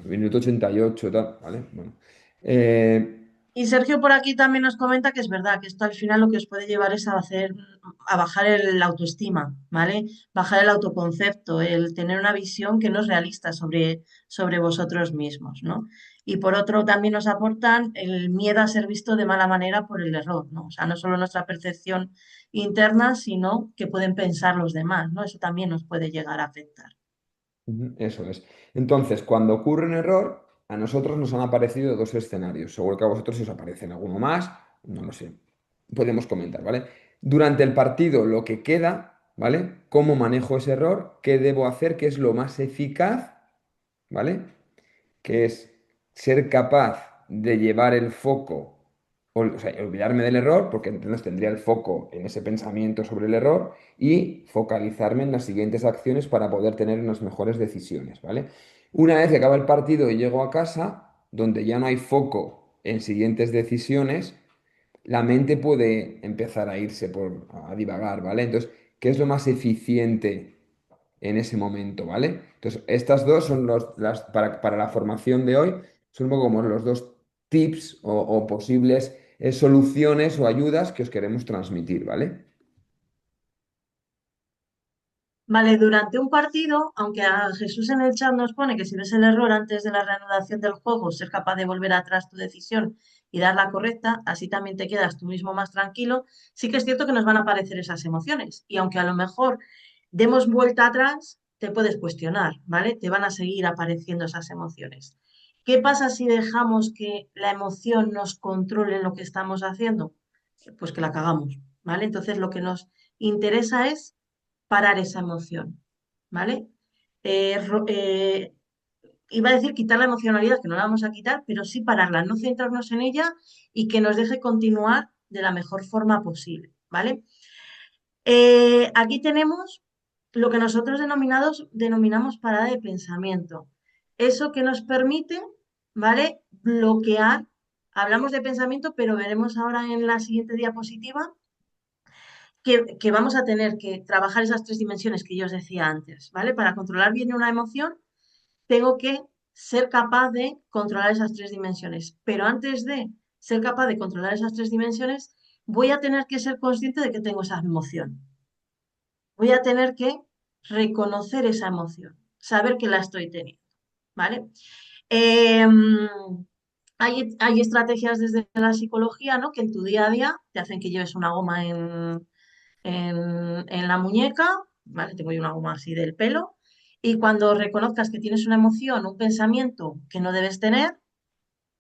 Minuto 88, tal, ¿vale? Bueno. Eh, Y Sergio por aquí también nos comenta que es verdad que esto al final lo que os puede llevar es a bajar la autoestima, ¿vale? Bajar el autoconcepto, el tener una visión que no es realista sobre vosotros mismos, ¿no? Y por otro también nos aportan el miedo a ser visto de mala manera por el error, ¿no? O sea, no solo nuestra percepción interna, sino que pueden pensar los demás, ¿no? Eso también nos puede llegar a afectar. Ujú, eso es. Entonces, cuando ocurre un error, a nosotros nos han aparecido dos escenarios. Seguro que a vosotros si os aparecen alguno más, no lo sé. Podemos comentar, ¿vale? Durante el partido, lo que queda, ¿vale? ¿Cómo manejo ese error? ¿Qué debo hacer? ¿Qué es lo más eficaz? ¿Vale? Que es ser capaz de llevar el foco, o sea, olvidarme del error, porque entonces tendría el foco en ese pensamiento sobre el error y focalizarme en las siguientes acciones para poder tener unas mejores decisiones, ¿vale? Una vez que acaba el partido y llego a casa, donde ya no hay foco en siguientes decisiones, la mente puede empezar a irse a divagar, ¿vale? Entonces, ¿qué es lo más eficiente en ese momento, ¿vale? Entonces, estas dos son para la formación de hoy, son un poco como los dos tips o posibles soluciones o ayudas que os queremos transmitir, ¿vale? Vale, durante un partido, aunque a Jesús en el chat nos pone que si ves el error antes de la reanudación del juego, ser capaz de volver atrás tu decisión y dar la correcta, así también te quedas tú mismo más tranquilo, sí que es cierto que nos van a aparecer esas emociones. Y aunque a lo mejor demos vuelta atrás, te puedes cuestionar, ¿vale? Te van a seguir apareciendo esas emociones. ¿Qué pasa si dejamos que la emoción nos controle en lo que estamos haciendo? Pues que la cagamos, ¿vale? Entonces lo que nos interesa es parar esa emoción, ¿vale? Iba a decir quitar la emocionalidad, que no la vamos a quitar, pero sí pararla, no centrarnos en ella y que nos deje continuar de la mejor forma posible, ¿vale? Aquí tenemos lo que nosotros denominamos parada de pensamiento. Eso que nos permite, ¿vale? Bloquear. Hablamos de pensamiento, pero veremos ahora en la siguiente diapositiva que vamos a tener que trabajar esas tres dimensiones que yo os decía antes, ¿vale? Para controlar bien una emoción, tengo que ser capaz de controlar esas tres dimensiones. Pero antes de ser capaz de controlar esas tres dimensiones, voy a tener que ser consciente de que tengo esa emoción. Voy a tener que reconocer esa emoción, saber que la estoy teniendo, ¿vale? Em, hay estrategias desde la psicología, ¿no? Que en tu día a día te hacen que lleves una goma en la muñeca, ¿vale? Tengo yo una goma así del pelo, y cuando reconozcas que tienes una emoción, un pensamiento que no debes tener,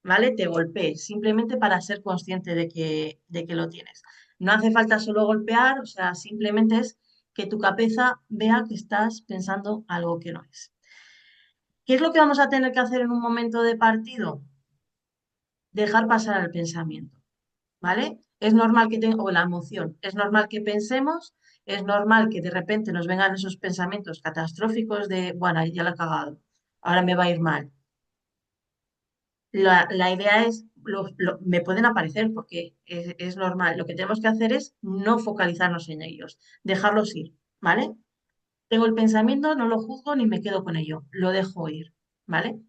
¿vale? Te golpees, simplemente para ser consciente de que lo tienes. No hace falta solo golpear, o sea, simplemente es que tu cabeza vea que estás pensando algo que no es. ¿Qué es lo que vamos a tener que hacer en un momento de partido? Dejar pasar el pensamiento, ¿vale? Es normal o la emoción, es normal que pensemos, es normal que de repente nos vengan esos pensamientos catastróficos de, bueno, ya la he cagado, ahora me va a ir mal. La idea es, me pueden aparecer porque es normal. Lo que tenemos que hacer es no focalizarnos en ellos, dejarlos ir, ¿vale? Tengo el pensamiento, no lo juzgo ni me quedo con ello, lo dejo ir, ¿vale?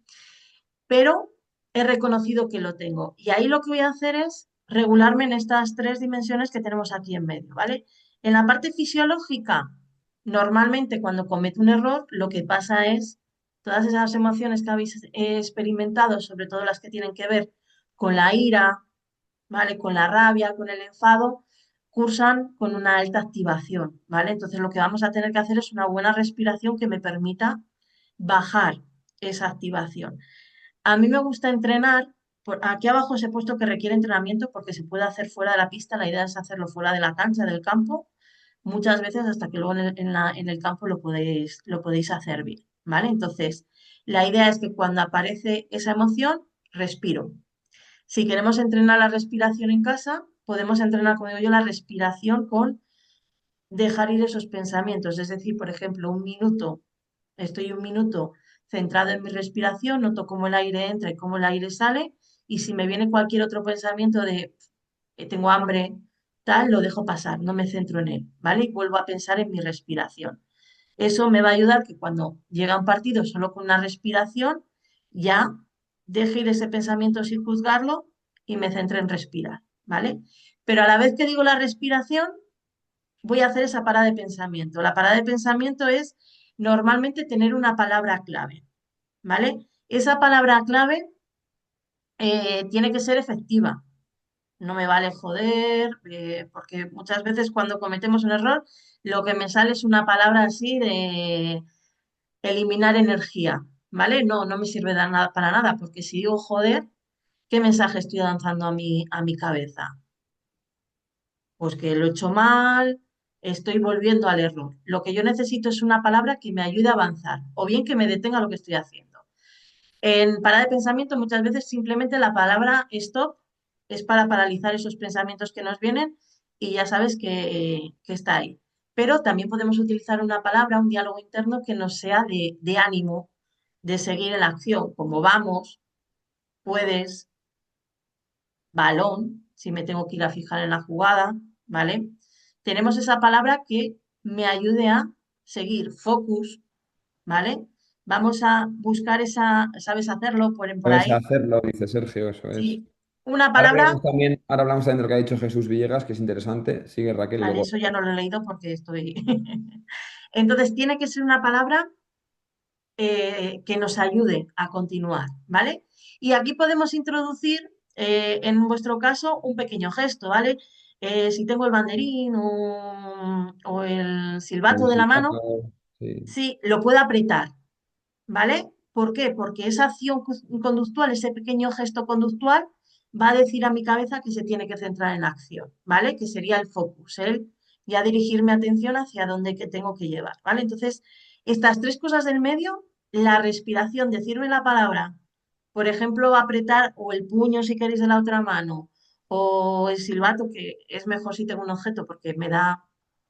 Pero he reconocido que lo tengo. Y ahí lo que voy a hacer es regularme en estas tres dimensiones que tenemos aquí en medio, ¿vale? En la parte fisiológica, normalmente cuando cometo un error, lo que pasa es todas esas emociones que habéis experimentado, sobre todo las que tienen que ver con la ira, ¿vale? Con la rabia, con el enfado, cursan con una alta activación, ¿vale? Entonces lo que vamos a tener que hacer es una buena respiración que me permita bajar esa activación. A mí me gusta entrenar, aquí abajo os he puesto que requiere entrenamiento porque se puede hacer fuera de la pista, la idea es hacerlo fuera de la cancha, del campo, muchas veces hasta que luego en el campo lo podéis hacer bien, ¿vale? Entonces, la idea es que cuando aparece esa emoción, respiro. Si queremos entrenar la respiración en casa, podemos entrenar, como digo yo, la respiración con dejar ir esos pensamientos. Es decir, por ejemplo, estoy un minuto centrado en mi respiración, noto cómo el aire entra y cómo el aire sale, y si me viene cualquier otro pensamiento de tengo hambre, tal, lo dejo pasar, no me centro en él, ¿vale? Y vuelvo a pensar en mi respiración. Eso me va a ayudar que cuando llega un partido solo con una respiración, ya deje ir ese pensamiento sin juzgarlo y me centre en respirar, ¿vale? Pero a la vez que digo la respiración, voy a hacer esa parada de pensamiento. La parada de pensamiento es normalmente tener una palabra clave, ¿vale? Esa palabra clave tiene que ser efectiva. No me vale joder, porque muchas veces cuando cometemos un error, lo que me sale es una palabra así de eliminar energía, ¿vale? No, no me sirve para nada, porque si digo joder, ¿qué mensaje estoy lanzando a mi cabeza? Pues que lo he hecho mal, estoy volviendo al error. Lo que yo necesito es una palabra que me ayude a avanzar o bien que me detenga lo que estoy haciendo. En parada de pensamiento muchas veces simplemente la palabra stop es para paralizar esos pensamientos que nos vienen y ya sabes que está ahí. Pero también podemos utilizar una palabra, un diálogo interno que nos sea de ánimo, de seguir en la acción, como vamos, puedes, balón, si me tengo que ir a fijar en la jugada, ¿vale? Tenemos esa palabra que me ayude a seguir, focus, ¿vale? Vamos a buscar ¿sabes hacerlo? Ponen por Puedes ahí. hacerlo, dice Sergio, eso es. Sí, una palabra, Ahora hablamos también de lo que ha dicho Jesús Villegas, que es interesante. Sigue Raquel y vale, luego. eso ya no lo he leído porque estoy. Entonces, tiene que ser una palabra que nos ayude a continuar, ¿vale? Y aquí podemos introducir, en vuestro caso, un pequeño gesto, ¿vale? Si tengo el banderín o el silbato El de la mano, silbato, sí. sí, lo puedo apretar, ¿vale? ¿Por qué? Porque esa acción conductual, ese pequeño gesto conductual, va a decir a mi cabeza que se tiene que centrar en la acción, ¿vale? Que sería el focus, el ya dirigir mi atención hacia dónde que tengo que llevar, ¿vale? Entonces, estas tres cosas del medio, la respiración, decirme la palabra, por ejemplo, apretar o el puño si queréis de la otra mano, o el silbato, que es mejor si tengo un objeto porque me da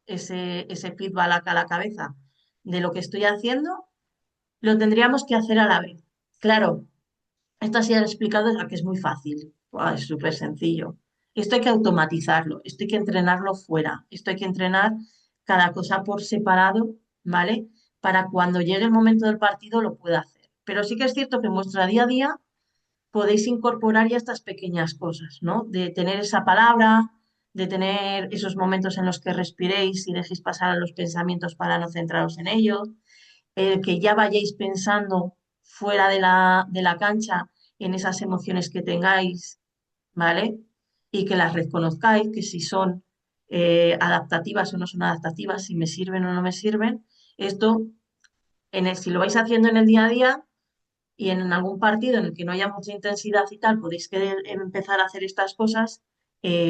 ese feedback a la cabeza de lo que estoy haciendo, lo tendríamos que hacer a la vez. Claro, esto así explicado es que es muy fácil. Buah, es súper sencillo. Esto hay que automatizarlo, esto hay que entrenarlo fuera, esto hay que entrenar cada cosa por separado, ¿vale? Para cuando llegue el momento del partido lo pueda hacer. Pero sí que es cierto que en vuestro día a día podéis incorporar ya estas pequeñas cosas, ¿no? De tener esa palabra, de tener esos momentos en los que respiréis y dejéis pasar a los pensamientos para no centraros en ellos, el que ya vayáis pensando fuera de la cancha en esas emociones que tengáis, ¿vale? Y que las reconozcáis, que si son adaptativas o no son adaptativas, si me sirven o no me sirven. Esto, si lo vais haciendo en el día a día, y en algún partido en el que no haya mucha intensidad y tal, podéis empezar a hacer estas cosas,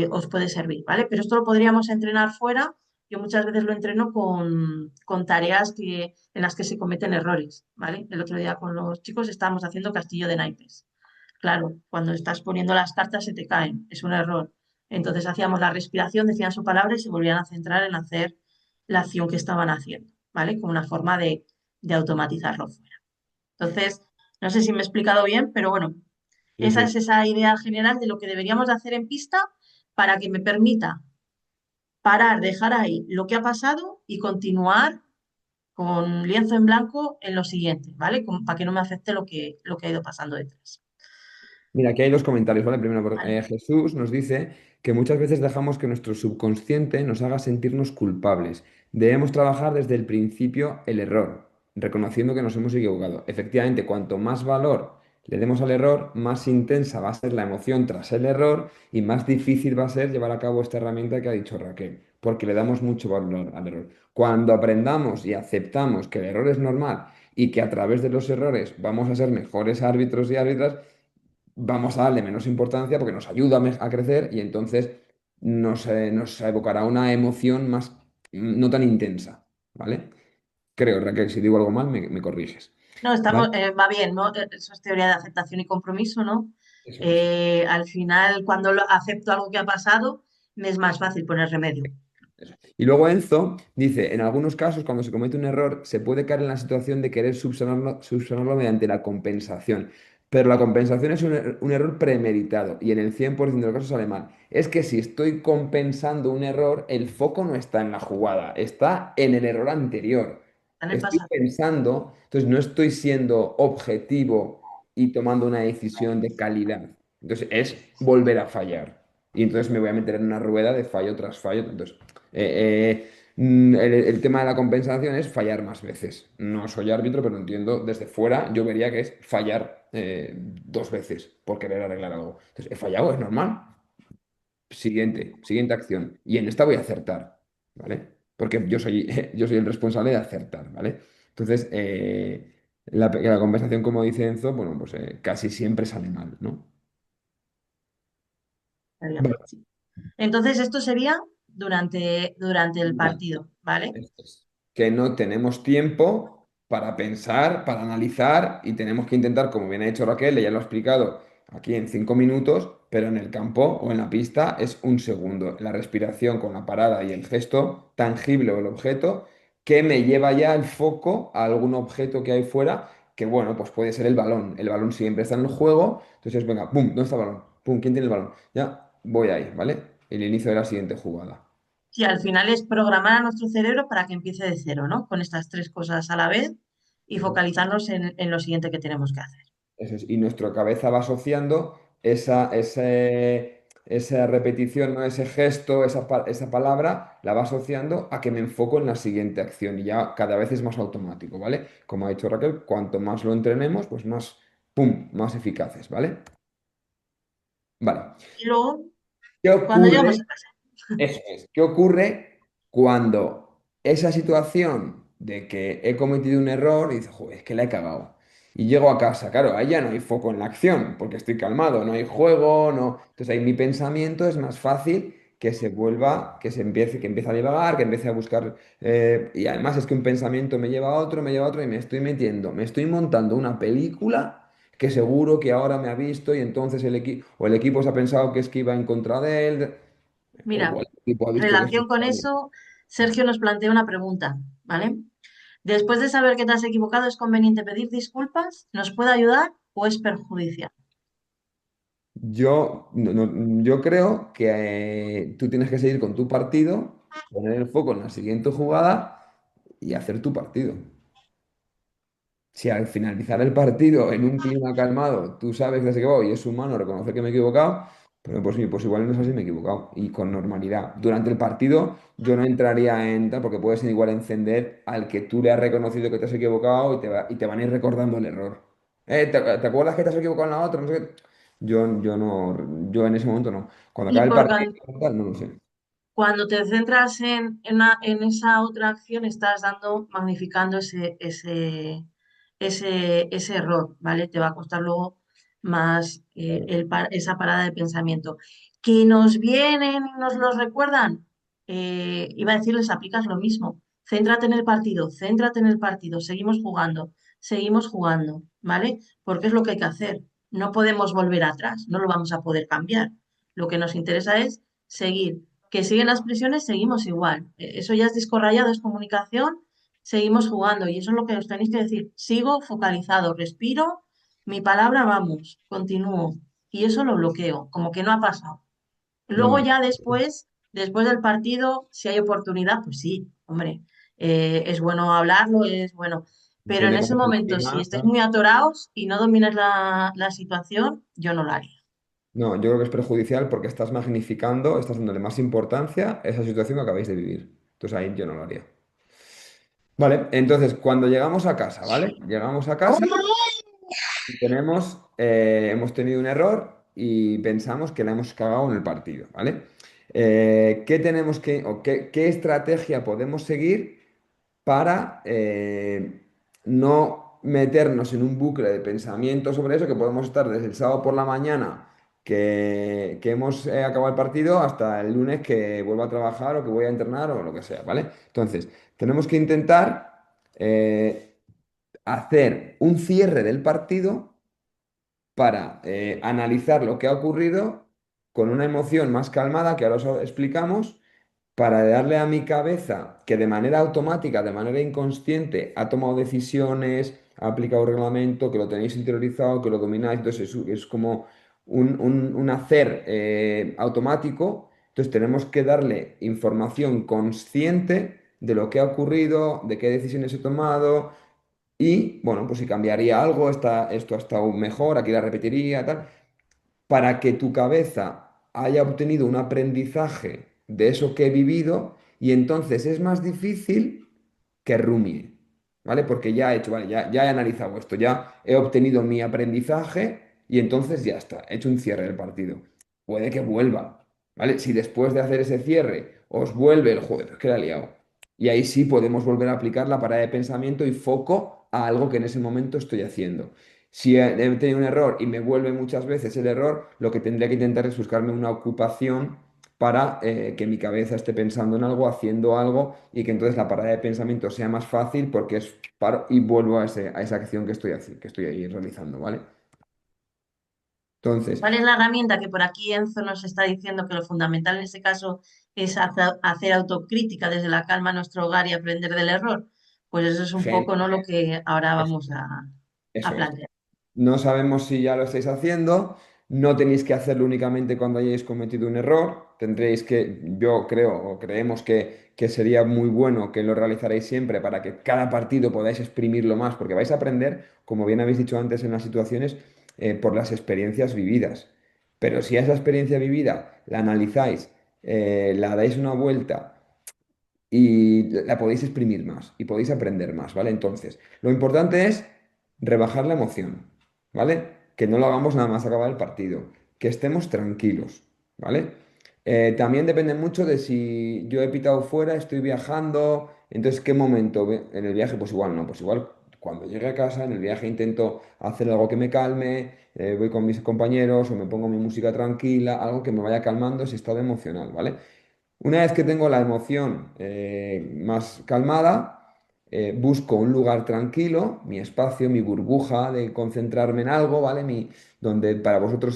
os puede servir, ¿vale? Pero esto lo podríamos entrenar fuera. Yo muchas veces lo entreno con tareas en las que se cometen errores, ¿vale? El otro día con los chicos estábamos haciendo castillo de naipes. Claro, cuando estás poniendo las cartas se te caen, es un error. Entonces hacíamos la respiración, decían su palabra y se volvían a centrar en hacer la acción que estaban haciendo, ¿vale? Como una forma de automatizarlo fuera. Entonces, no sé si me he explicado bien, pero bueno, Sí, esa sí. es esa idea general de lo que deberíamos de hacer en pista para que me permita parar, dejar ahí lo que ha pasado y continuar con lienzo en blanco en lo siguiente, ¿vale? Para que no me afecte lo que ha ido pasando detrás. Mira, aquí hay dos comentarios, ¿vale? Primero, ¿Vale? Jesús nos dice que muchas veces dejamos que nuestro subconsciente nos haga sentirnos culpables. Debemos trabajar desde el principio el error, reconociendo que nos hemos equivocado. Efectivamente, cuanto más valor le demos al error, más intensa va a ser la emoción tras el error y más difícil va a ser llevar a cabo esta herramienta que ha dicho Raquel, porque le damos mucho valor al error. Cuando aprendamos y aceptamos que el error es normal y que a través de los errores vamos a ser mejores árbitros y árbitras, vamos a darle menos importancia porque nos ayuda a crecer y entonces nos evocará una emoción más no tan intensa, ¿vale? Creo, Raquel, si digo algo mal, me corriges, No, ¿vale? va bien, ¿no? Eso es teoría de aceptación y compromiso, ¿no? Eso es. Al final, cuando acepto algo que ha pasado, me es más fácil poner remedio. Eso. Y luego Enzo dice, en algunos casos, cuando se comete un error, se puede caer en la situación de querer subsanarlo mediante la compensación. Pero la compensación es un error premeditado y en el 100% de los casos sale mal. Es que si estoy compensando un error, el foco no está en la jugada, está en el error anterior. En el Estoy pasado. pensando, entonces no estoy siendo objetivo y tomando una decisión de calidad. Entonces es volver a fallar. Y entonces me voy a meter en una rueda de fallo tras fallo. Entonces, el tema de la compensación es fallar más veces. No soy árbitro, pero entiendo desde fuera, yo vería que es fallar dos veces por querer arreglar algo. Entonces, he fallado, es normal. Siguiente acción. Y en esta voy a acertar, ¿vale? Porque yo soy el responsable de acertar, ¿vale? Entonces, la compensación, como dice Enzo, bueno, pues casi siempre sale mal, ¿no? Vale. Sí. Entonces, esto sería durante el Ya. partido, ¿vale? Esto es. Que no tenemos tiempo para pensar, para analizar y tenemos que intentar, como bien ha dicho Raquel, ella lo ha explicado aquí en 5 minutos, pero en el campo o en la pista es un segundo. La respiración con la parada y el gesto tangible o el objeto que me lleva ya el foco a algún objeto que hay fuera, que bueno, pues puede ser el balón. El balón siempre está en el juego, entonces venga, ¡pum! ¿Dónde está el balón? ¡Pum! ¿Quién tiene el balón? Ya voy ahí, ¿vale? El inicio de la siguiente jugada. Sí, al final es programar a nuestro cerebro para que empiece de cero, ¿no? Con estas tres cosas a la vez y focalizarnos en lo siguiente que tenemos que hacer. Eso es. Y nuestra cabeza va asociando esa repetición, ¿no? Ese gesto, esa palabra, la va asociando a que me enfoco en la siguiente acción y ya cada vez es más automático, ¿vale? Como ha dicho Raquel, cuanto más lo entrenemos, pues más, ¡pum!, más eficaces, ¿vale? Vale. Y luego, ¿Qué cuando llegamos ocurre? a casa, Eso es. ¿Qué ocurre cuando esa situación de que he cometido un error y dices, joder, es que la he cagado? Y llego a casa, claro, ahí ya no hay foco en la acción, porque estoy calmado, no hay juego, no. Entonces ahí mi pensamiento es más fácil que se vuelva, que empiece a divagar, que empiece a buscar. Y además es que un pensamiento me lleva a otro y me estoy metiendo, me estoy montando una película que seguro que ahora me ha visto y entonces el equipo se ha pensado que es que iba en contra de él. O Mira, igual el equipo ha visto que es relación con culpable. eso, Sergio nos plantea una pregunta, ¿vale? Después de saber que te has equivocado, ¿es conveniente pedir disculpas? ¿Nos puede ayudar o es perjudicial? Yo creo que tú tienes que seguir con tu partido, poner el foco en la siguiente jugada y hacer tu partido. Si al finalizar el partido en un clima calmado tú sabes que has equivocado y es humano reconocer que me he equivocado, pero pues, sí, pues igual no es así, me he equivocado y con normalidad. Durante el partido yo no entraría en tal porque puedes igual encender al que tú le has reconocido que te has equivocado y te van a ir recordando el error. ¿Te acuerdas que te has equivocado en la otra? No sé qué. Yo no, yo en ese momento no. Cuando Y acabe el por, partido, tal, no lo sé. cuando te centras en esa otra acción, estás magnificando ese error, ¿vale? Te va a costar luego más esa parada de pensamiento. Que nos vienen y nos los recuerdan, iba a decirles, aplicas lo mismo. Céntrate en el partido, seguimos jugando, ¿vale? Porque es lo que hay que hacer. No podemos volver atrás, no lo vamos a poder cambiar. Lo que nos interesa es seguir que siguen las presiones, seguimos igual. Eso ya es disco rayado, es comunicación, seguimos jugando. Y eso es lo que os tenéis que decir. Sigo focalizado, respiro, mi palabra, vamos, continúo. Y eso lo bloqueo, como que no ha pasado. Luego No, ya después del partido, si hay oportunidad, pues sí, hombre, es bueno hablarlo, es bueno. Pero en tiene ese como momento, si encima, estáis ¿no? muy atorados y no dominas la situación, yo no lo haría. No, yo creo que es perjudicial porque estás magnificando, estás dándole más importancia a esa situación que acabáis de vivir. Entonces ahí yo no lo haría. Vale, entonces cuando llegamos a casa, ¿vale? Llegamos a casa y hemos tenido un error y pensamos que la hemos cagado en el partido, ¿vale? ¿Qué tenemos que, o qué estrategia podemos seguir para no meternos en un bucle de pensamiento sobre eso, que podemos estar desde el sábado por la mañana que hemos acabado el partido hasta el lunes que vuelvo a trabajar o que voy a entrenar o lo que sea, ¿vale? Entonces, tenemos que intentar hacer un cierre del partido para analizar lo que ha ocurrido con una emoción más calmada, que ahora os explicamos, para darle a mi cabeza que de manera automática, de manera inconsciente, ha tomado decisiones, ha aplicado reglamento, que lo tenéis interiorizado, que lo domináis, entonces es como un hacer automático, entonces tenemos que darle información consciente de lo que ha ocurrido, de qué decisiones he tomado y, bueno, pues si cambiaría algo, esto ha estado mejor, aquí la repetiría, tal para que tu cabeza haya obtenido un aprendizaje de eso que he vivido y entonces es más difícil que rumie, ¿vale? Porque ya he hecho, vale, ya he analizado esto, ya he obtenido mi aprendizaje y entonces ya está, he hecho un cierre del partido. Puede que vuelva, ¿vale? Si después de hacer ese cierre os vuelve el juego, es que la he liado. Y ahí sí podemos volver a aplicar la parada de pensamiento y foco a algo que en ese momento estoy haciendo. Si he tenido un error y me vuelve muchas veces el error, lo que tendría que intentar es buscarme una ocupación para que mi cabeza esté pensando en algo, haciendo algo y que entonces la parada de pensamiento sea más fácil porque es paro y vuelvo a esa acción que estoy ahí realizando, ¿vale? Entonces, ¿Cuál es la herramienta que por aquí Enzo nos está diciendo que lo fundamental en este caso es hacer autocrítica desde la calma en nuestro hogar y aprender del error? Pues eso es un gen- poco, ¿no?, lo que ahora eso, vamos a eso es. plantear. No sabemos si ya lo estáis haciendo, no tenéis que hacerlo únicamente cuando hayáis cometido un error, tendréis que, yo creo o creemos que sería muy bueno que lo realizaréis siempre para que cada partido podáis exprimirlo más, porque vais a aprender, como bien habéis dicho antes en las situaciones, por las experiencias vividas. Pero si a esa experiencia vivida la analizáis, la dais una vuelta y la podéis exprimir más y podéis aprender más, ¿vale? Entonces, lo importante es rebajar la emoción, ¿vale? Que no lo hagamos nada más acabar el partido, que estemos tranquilos, ¿vale? También depende mucho de si yo he pitado fuera, estoy viajando, entonces, ¿qué momento? En el viaje, pues igual no, pues igual cuando llegue a casa, en el viaje intento hacer algo que me calme, voy con mis compañeros o me pongo mi música tranquila, algo que me vaya calmando ese estado emocional, ¿vale? Una vez que tengo la emoción más calmada, busco un lugar tranquilo, mi espacio, mi burbuja de concentrarme en algo, ¿vale? Donde para vosotros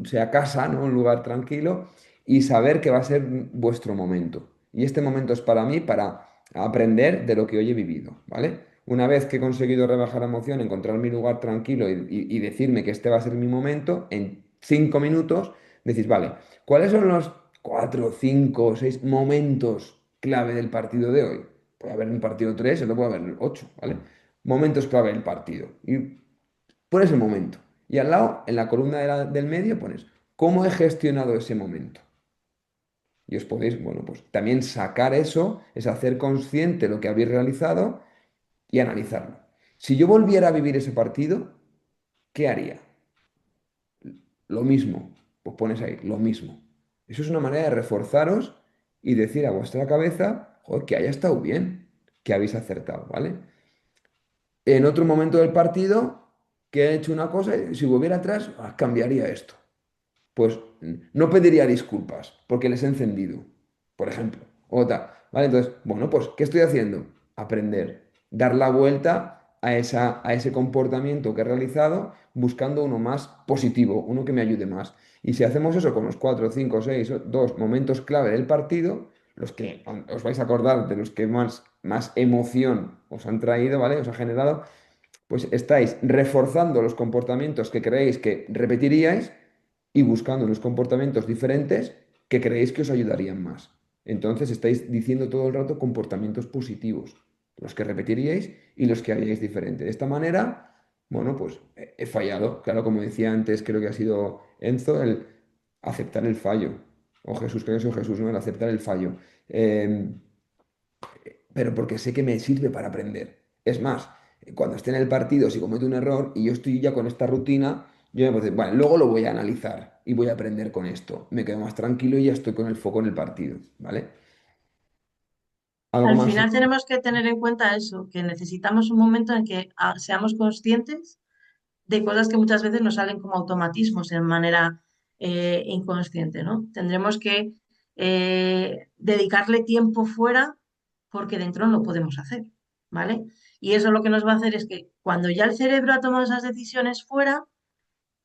sea casa, ¿no? Un lugar tranquilo y saber que va a ser vuestro momento. Y este momento es para mí, para aprender de lo que hoy he vivido, ¿vale? Una vez que he conseguido rebajar la emoción, encontrar mi lugar tranquilo y decirme que este va a ser mi momento, en 5 minutos decís, vale, ¿cuáles son los 4, 5, 6 momentos clave del partido de hoy? Puede haber un partido 3, y luego puede haber 8, ¿vale? Momentos clave del partido. Y pones el momento. Y al lado, en la columna del medio, pones cómo he gestionado ese momento. Y os podéis, bueno, pues también sacar eso, es hacer consciente lo que habéis realizado y analizarlo. Si yo volviera a vivir ese partido, ¿qué haría? Lo mismo. Pues pones ahí, lo mismo. Eso es una manera de reforzaros y decir a vuestra cabeza, joder, que haya estado bien, que habéis acertado, ¿vale? En otro momento del partido, que he hecho una cosa, y si volviera atrás, cambiaría esto. Pues no pediría disculpas porque les he encendido, por ejemplo. ¿Vale? Entonces, bueno, pues, ¿qué estoy haciendo? Aprender, dar la vuelta a ese comportamiento que he realizado, buscando uno más positivo, uno que me ayude más. Y si hacemos eso con los 4, 5, 6, 2 momentos clave del partido, los que os vais a acordar de los que más emoción os han traído, ¿vale? Os ha generado, pues estáis reforzando los comportamientos que creéis que repetiríais y buscando unos comportamientos diferentes que creéis que os ayudarían más. Entonces estáis diciendo todo el rato comportamientos positivos, los que repetiríais y los que haríais diferente. De esta manera, bueno, pues he fallado. Claro, como decía antes, creo que ha sido Enzo, el aceptar el fallo. O Jesús, creo que es Jesús, ¿no? El aceptar el fallo. Eh, pero porque sé que me sirve para aprender. Es más, cuando esté en el partido, si cometo un error y yo estoy ya con esta rutina, yo me puedo decir, bueno, luego lo voy a analizar y voy a aprender con esto. Me quedo más tranquilo y ya estoy con el foco en el partido, ¿vale? Algo Al más. final tenemos que tener en cuenta eso, que necesitamos un momento en que seamos conscientes de cosas que muchas veces nos salen como automatismos en manera inconsciente, ¿no? Tendremos que dedicarle tiempo fuera porque dentro no lo podemos hacer, ¿vale? Y eso lo que nos va a hacer es que cuando ya el cerebro ha tomado esas decisiones fuera,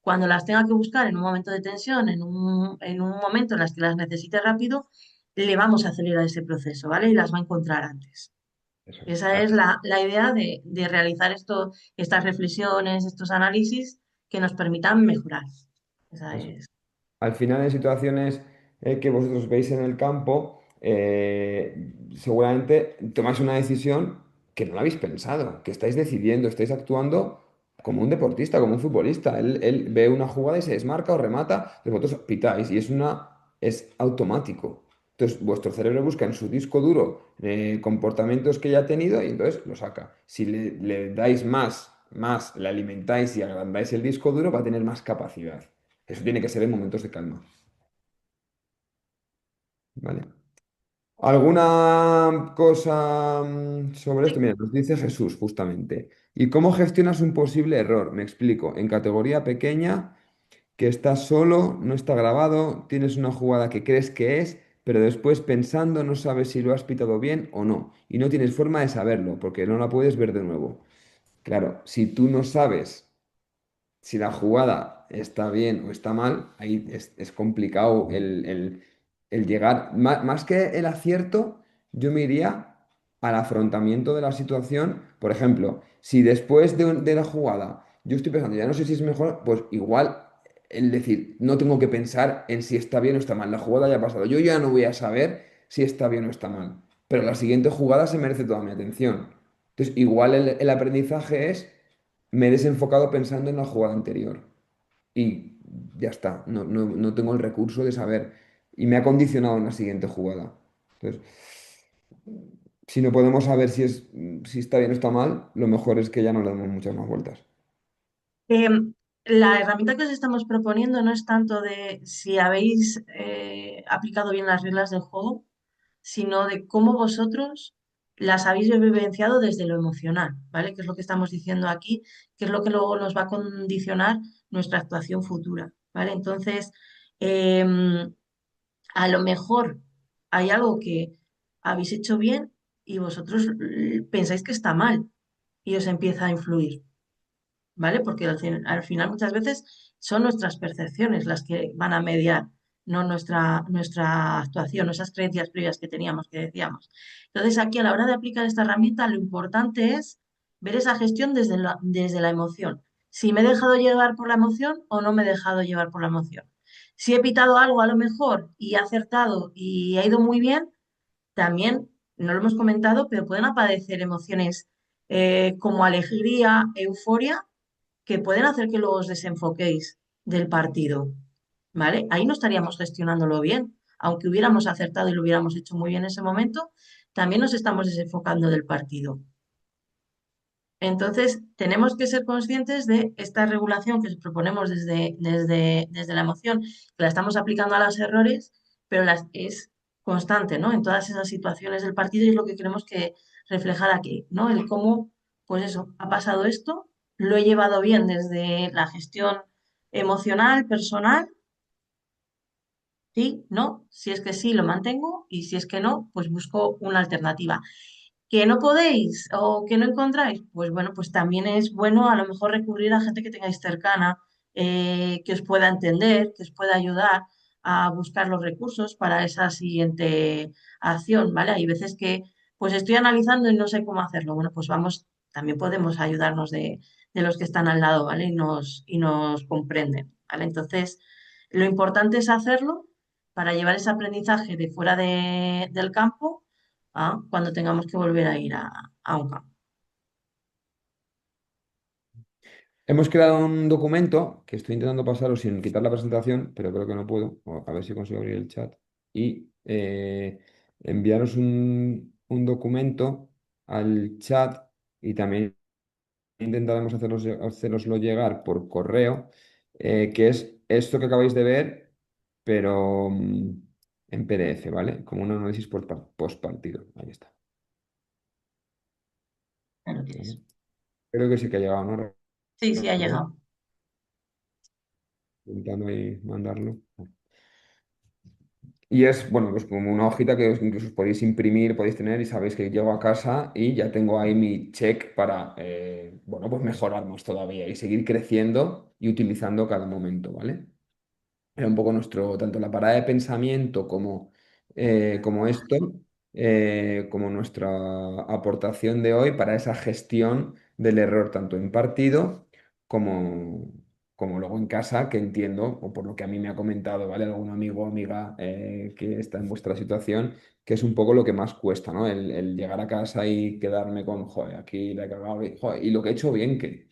cuando las tenga que buscar en un momento de tensión, en un momento en las que las necesite rápido, le vamos a acelerar ese proceso, ¿vale? Y las va a encontrar antes. Eso es. Esa es la idea de realizar estas reflexiones, estos análisis que nos permitan mejorar. Esa Eso. es. Al final, en situaciones que vosotros veis en el campo, seguramente tomáis una decisión que no la habéis pensado, que estáis decidiendo, estáis actuando como un deportista, como un futbolista. Él ve una jugada y se desmarca o remata, y vosotros pitáis y es automático. Entonces, vuestro cerebro busca en su disco duro comportamientos que ya ha tenido y entonces lo saca. Si le dais más, le alimentáis y agrandáis el disco duro, va a tener más capacidad. Eso tiene que ser en momentos de calma, ¿vale? ¿Alguna cosa sobre esto? Mira, nos dice Jesús justamente. ¿Y cómo gestionas un posible error? Me explico. En categoría pequeña, que estás solo, no está grabado, tienes una jugada que crees que es, pero después pensando no sabes si lo has pitado bien o no. Y no tienes forma de saberlo, porque no la puedes ver de nuevo. Claro, si tú no sabes si la jugada está bien o está mal, ahí es complicado el llegar. Más que el acierto, yo me iría al afrontamiento de la situación. Por ejemplo, si después de la jugada yo estoy pensando, ya no sé si es mejor, pues igual el decir, no tengo que pensar en si está bien o está mal. La jugada ya ha pasado. Yo ya no voy a saber si está bien o está mal. Pero la siguiente jugada se merece toda mi atención. Entonces, igual el aprendizaje es me he desenfocado pensando en la jugada anterior y ya está, no tengo el recurso de saber y me ha condicionado en la siguiente jugada. Entonces, si no podemos saber si está bien o está mal, lo mejor es que ya no le demos muchas más vueltas. La herramienta que os estamos proponiendo no es tanto de si habéis aplicado bien las reglas del juego, sino de cómo vosotros las habéis vivenciado desde lo emocional, ¿vale? Que es lo que estamos diciendo aquí, que es lo que luego nos va a condicionar nuestra actuación futura, ¿vale? Entonces, em, a lo mejor hay algo que habéis hecho bien y vosotros pensáis que está mal y os empieza a influir, ¿vale? Porque al final muchas veces son nuestras percepciones las que van a mediar, no nuestra actuación, esas creencias previas que teníamos, que decíamos. Entonces, aquí a la hora de aplicar esta herramienta, lo importante es ver esa gestión desde la emoción. Si me he dejado llevar por la emoción o no me he dejado llevar por la emoción. Si he pitado algo a lo mejor y he acertado y ha ido muy bien, también, no lo hemos comentado, pero pueden aparecer emociones como alegría, euforia, que pueden hacer que luego os desenfoquéis del partido, ¿vale? Ahí no estaríamos gestionándolo bien. Aunque hubiéramos acertado y lo hubiéramos hecho muy bien en ese momento, también nos estamos desenfocando del partido. Entonces, tenemos que ser conscientes de esta regulación que proponemos desde la emoción, que la estamos aplicando a los errores, pero es constante, ¿no? En todas esas situaciones del partido y es lo que queremos que reflejar aquí, ¿no? El cómo, pues eso, ha pasado esto, lo he llevado bien desde la gestión emocional, personal, sí, no, si es que sí, lo mantengo y si es que no, pues busco una alternativa. ¿Que no podéis o que no encontráis? Pues bueno, pues también es bueno a lo mejor recurrir a gente que tengáis cercana, que os pueda entender, que os pueda ayudar a buscar los recursos para esa siguiente acción, ¿vale? Hay veces que pues estoy analizando y no sé cómo hacerlo. Bueno, pues vamos, también podemos ayudarnos de los que están al lado, ¿vale? Y nos comprenden, ¿vale? Entonces, lo importante es hacerlo para llevar ese aprendizaje de fuera del campo cuando tengamos que volver a ir a un campo. Hemos creado un documento que estoy intentando pasaros sin quitar la presentación, pero creo que no puedo. A ver si consigo abrir el chat. Y enviaros un documento al chat y también intentaremos haceroslo llegar por correo, que es esto que acabáis de ver, pero en PDF, ¿vale? Como un análisis post partido. Ahí está. Ya lo ¿Vale? tienes. Creo que sí que ha llegado, ¿no? Sí, sí, ha Raquel? llegado. Intentando ahí mandarlo. Y es, bueno, pues como una hojita que incluso os podéis imprimir, podéis tener y sabéis que llego a casa y ya tengo ahí mi check para, bueno, pues mejorarnos todavía y seguir creciendo y utilizando cada momento, ¿vale? Era un poco nuestro, tanto la parada de pensamiento como esto, como nuestra aportación de hoy para esa gestión del error, tanto en partido como, como luego en casa, que entiendo, o por lo que a mí me ha comentado, ¿vale? Algún amigo o amiga que está en vuestra situación, que es un poco lo que más cuesta, ¿no? El llegar a casa y quedarme con, joder, aquí la he cagado, y, joder, y lo que he hecho bien, que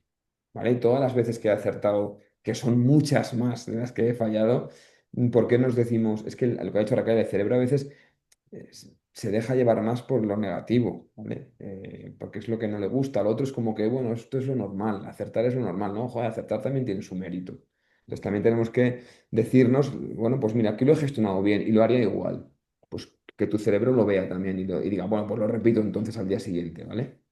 ¿vale? Y todas las veces que he acertado, que son muchas más de las que he fallado, ¿por qué nos decimos? Es que lo que ha hecho Raquel, el cerebro a veces se deja llevar más por lo negativo, ¿vale? Porque es lo que no le gusta. Lo otro es como que, bueno, esto es lo normal, acertar es lo normal, ¿no? Joder, acertar también tiene su mérito. Entonces también tenemos que decirnos, bueno, pues mira, aquí lo he gestionado bien y lo haría igual. Pues que tu cerebro lo vea también y diga, bueno, pues lo repito entonces al día siguiente, ¿vale?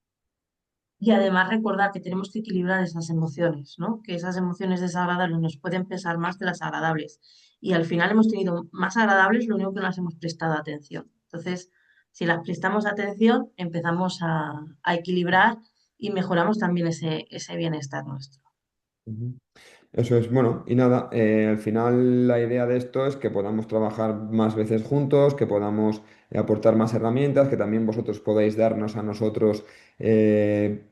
Y además recordar que tenemos que equilibrar esas emociones, ¿no? Que esas emociones desagradables nos pueden pesar más que las agradables. Y al final hemos tenido más agradables, lo único que no las hemos prestado atención. Entonces, si las prestamos atención, empezamos a equilibrar y mejoramos también ese bienestar nuestro. Ujú. Eso es, bueno, y nada, al final la idea de esto es que podamos trabajar más veces juntos, que podamos aportar más herramientas, que también vosotros podáis darnos a nosotros eh,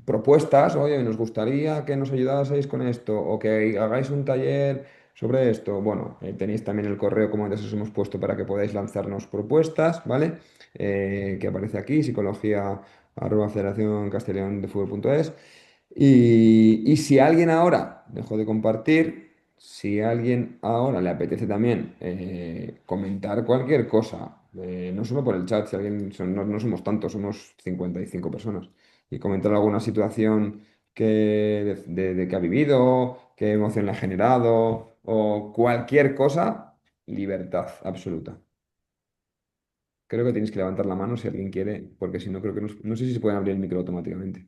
propuestas, oye, nos gustaría que nos ayudaseis con esto, o que hagáis un taller sobre esto. Bueno, tenéis también el correo, como antes os hemos puesto, para que podáis lanzarnos propuestas, ¿vale? Que aparece aquí, psicología@federacioncastellandefutbol.es. Y si alguien ahora, dejo de compartir, si alguien ahora le apetece también comentar cualquier cosa, no solo por el chat, si alguien, no somos tantos, somos 55 personas, y comentar alguna situación de que ha vivido, qué emoción le ha generado, o cualquier cosa, libertad absoluta. creo que tienes que levantar la mano si alguien quiere, porque si no, creo que no sé si se pueden abrir el micro automáticamente.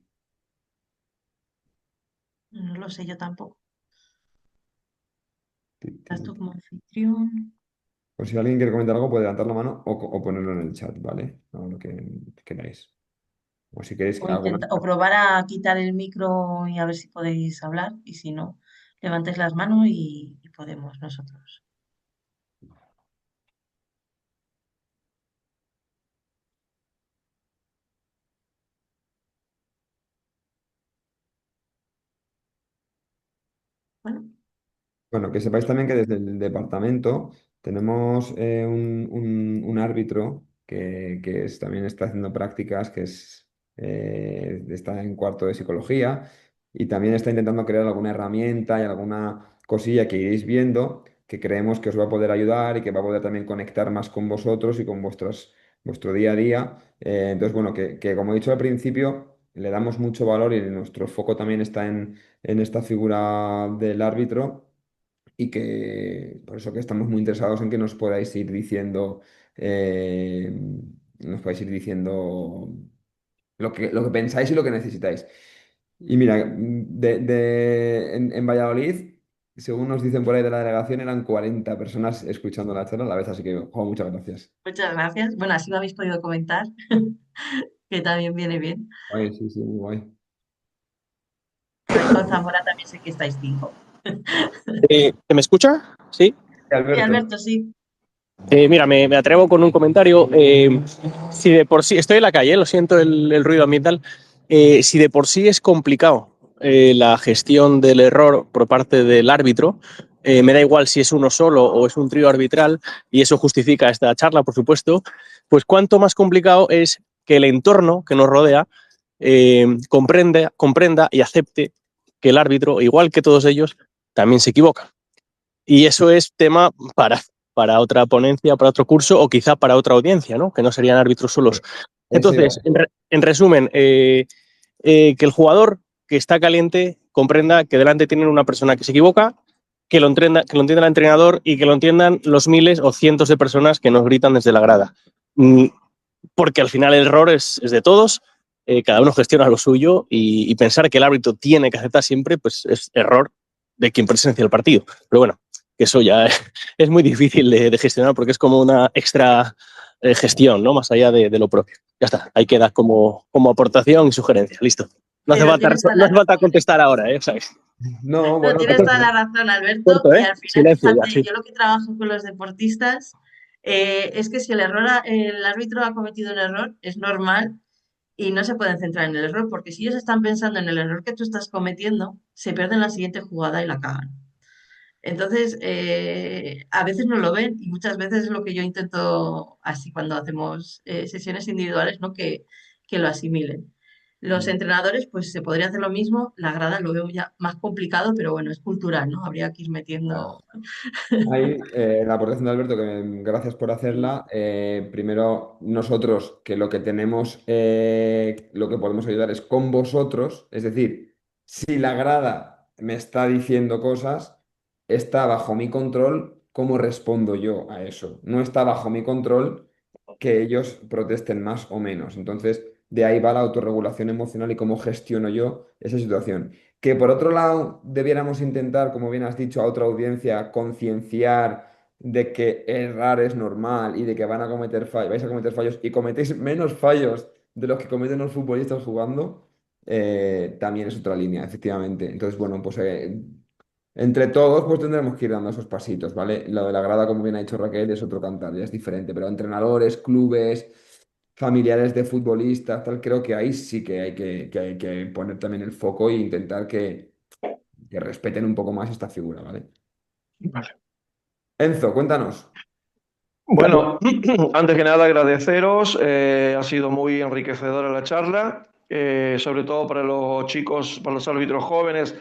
No lo sé yo tampoco. Ti, ti, Estás ti, tú ti. como anfitrión. Pues si alguien quiere comentar algo, puede levantar la mano o ponerlo en el chat, ¿vale? O lo que queráis. O si queréis alguna. O probar a quitar el micro y a ver si podéis hablar. Y si no, levantéis las manos y podemos nosotros. Bueno, Bueno, que sepáis también que desde el departamento tenemos un árbitro también está haciendo prácticas, está en cuarto de psicología y también está intentando crear alguna herramienta y alguna cosilla que iréis viendo que creemos que os va a poder ayudar y que va a poder también conectar más con vosotros y con vuestro día a día. Entonces, bueno, que como he dicho al principio, le damos mucho valor y nuestro foco también está en esta figura del árbitro y que por eso que estamos muy interesados en que eh, nos podáis ir diciendo lo que pensáis y lo que necesitáis. Y mira, en Valladolid, según nos dicen por ahí de la delegación, eran 40 personas escuchando la charla a la vez, así que, muchas gracias. muchas gracias. Bueno, así lo habéis podido comentar, que también viene bien. Guay, sí, sí, muy guay. Ahí con Zamora también sé que estáis 5. ¿Se me escucha? Sí. Sí, Alberto. Alberto, sí. Mira, me atrevo con un comentario. Si de por sí, estoy en la calle, lo siento el ruido ambiental. Si de por sí es complicado la gestión del error por parte del árbitro, me da igual si es uno solo o es un trío arbitral, y eso justifica esta charla, por supuesto, pues cuánto más complicado es que el entorno que nos rodea comprenda y acepte que el árbitro, igual que todos ellos, también se equivoca. Y eso es tema para otra ponencia, para otro curso o quizá para otra audiencia, ¿no? Que no serían árbitros solos. Eso iba. Entonces, en resumen, que el jugador que está caliente comprenda que delante tienen una persona que se equivoca, que lo entienda el entrenador y que lo entiendan los miles o cientos de personas que nos gritan desde la grada. Porque al final el error es de todos, cada uno gestiona lo suyo y pensar que el árbitro tiene que aceptar siempre, pues es error de quien presencia el partido. Pero bueno, que eso ya es muy difícil de gestionar porque es como una extra gestión, ¿no? Más allá de lo propio. Ya está, ahí queda como aportación y sugerencia. Listo. No hace Pero falta, tienes toda no la hace falta razón, ¿eh? contestar ahora, ¿eh? ¿Sabes? No, No, bueno, tienes toda la razón, Alberto. Corto, Y ¿eh? al final, Silencio ya, fíjate, sí. yo lo que trabajo con los deportistas es que si el árbitro ha cometido un error, es normal y no se pueden centrar en el error, porque si ellos están pensando en el error que tú estás cometiendo, se pierden la siguiente jugada y la cagan. Entonces, a veces no lo ven y muchas veces es lo que yo intento así cuando hacemos sesiones individuales, ¿no? Que lo asimilen. Los entrenadores, pues se podría hacer lo mismo, la grada lo veo ya más complicado, pero bueno, es cultural, ¿no? Habría que ir metiendo. ahí, la aportación de Alberto, que gracias por hacerla. Primero, nosotros, que lo que podemos ayudar es con vosotros, es decir, si la grada me está diciendo cosas, está bajo mi control cómo respondo yo a eso. No está bajo mi control que ellos protesten más o menos. Entonces, de ahí va la autorregulación emocional y cómo gestiono yo esa situación. Que por otro lado, debiéramos intentar, como bien has dicho, a otra audiencia, concienciar de que errar es normal y de que vais a cometer fallos y cometéis menos fallos de los que cometen los futbolistas jugando, también es otra línea, efectivamente. Entonces, bueno, pues entre todos pues tendremos que ir dando esos pasitos, ¿vale? Lo de la grada, como bien ha dicho Raquel, es otro cantar, ya es diferente, pero entrenadores, clubes, familiares de futbolistas, tal, creo que ahí sí que hay que poner también el foco e intentar que respeten un poco más esta figura, ¿vale? Vale. Enzo, cuéntanos. Bueno, antes que nada agradeceros, ha sido muy enriquecedora la charla, sobre todo para los chicos, para los árbitros jóvenes,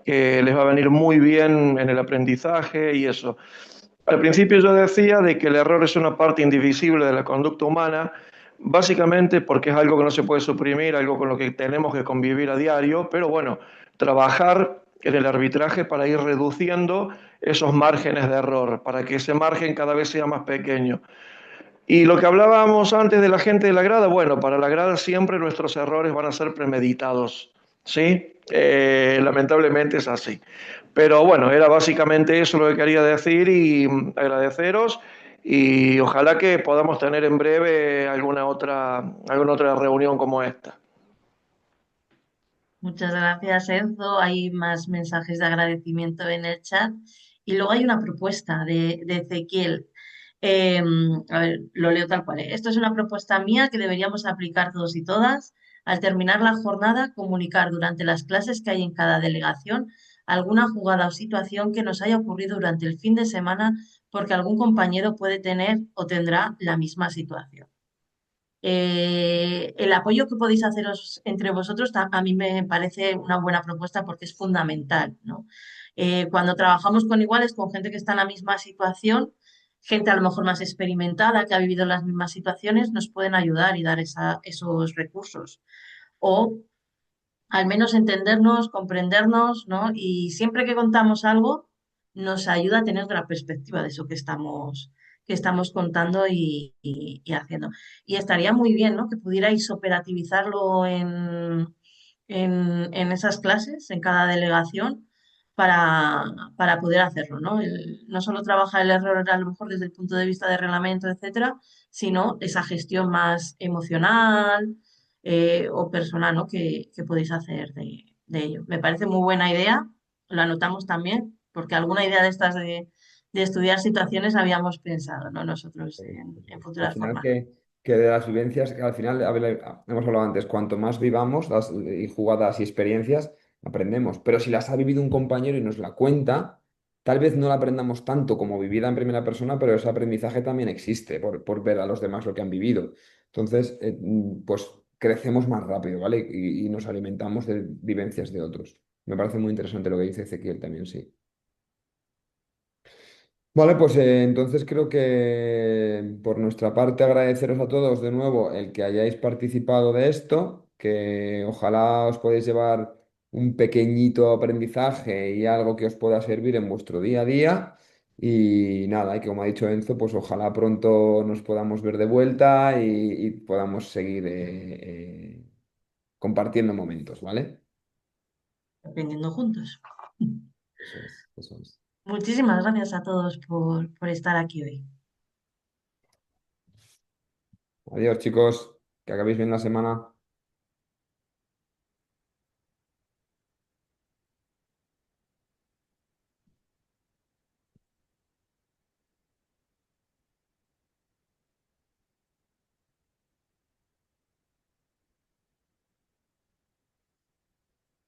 que les va a venir muy bien en el aprendizaje y eso. Al principio yo decía de que el error es una parte indivisible de la conducta humana, básicamente porque es algo que no se puede suprimir, algo con lo que tenemos que convivir a diario, pero bueno, trabajar en el arbitraje para ir reduciendo esos márgenes de error, para que ese margen cada vez sea más pequeño. Y lo que hablábamos antes de la gente de la grada, bueno, para la grada siempre nuestros errores van a ser premeditados, ¿sí? Lamentablemente es así. Pero bueno, era básicamente eso lo que quería decir y agradeceros y ojalá que podamos tener en breve alguna otra reunión como esta. Muchas gracias, Enzo. Hay más mensajes de agradecimiento en el chat. Y luego hay una propuesta de Ezequiel. Eh, a ver, lo leo tal cual. Esto es una propuesta mía que deberíamos aplicar todos y todas. Al terminar la jornada, comunicar durante las clases que hay en cada delegación alguna jugada o situación que nos haya ocurrido durante el fin de semana porque algún compañero puede tener o tendrá la misma situación. El apoyo que podéis haceros entre vosotros a mí me parece una buena propuesta porque es fundamental, ¿no? Cuando trabajamos con iguales, con gente que está en la misma situación, gente a lo mejor más experimentada, que ha vivido las mismas situaciones, nos pueden ayudar y dar esos recursos. O al menos entendernos, comprendernos, ¿no? Y siempre que contamos algo, nos ayuda a tener otra perspectiva de eso que estamos contando y haciendo. Y estaría muy bien, ¿no? Que pudierais operativizarlo en esas clases, en cada delegación, para, para poder hacerlo, ¿no? No solo trabajar el error a lo mejor desde el punto de vista de reglamento, etcétera, sino esa gestión más emocional o personal, ¿no? que podéis hacer de ello. Me parece muy buena idea, lo anotamos también, porque alguna idea de estas de estudiar situaciones habíamos pensado, ¿no? Nosotros en Al futuras final formaciones. que de las vivencias, que al final, hemos hablado antes, cuanto más vivamos y jugadas y experiencias, aprendemos. Pero si las ha vivido un compañero y nos la cuenta, tal vez no la aprendamos tanto como vivida en primera persona, pero ese aprendizaje también existe por ver a los demás lo que han vivido. Entonces, pues crecemos más rápido, ¿vale? Y nos alimentamos de vivencias de otros. Me parece muy interesante lo que dice Ezequiel también, sí. Vale, pues entonces creo que por nuestra parte agradeceros a todos de nuevo el que hayáis participado de esto, que ojalá os podáis llevar un pequeñito aprendizaje y algo que os pueda servir en vuestro día a día. Y nada, y como ha dicho Enzo, pues ojalá pronto nos podamos ver de vuelta y podamos seguir compartiendo momentos, ¿vale? Aprendiendo juntos. Eso es, eso es. Muchísimas gracias a todos por estar aquí hoy. Adiós, chicos, que acabéis bien la semana.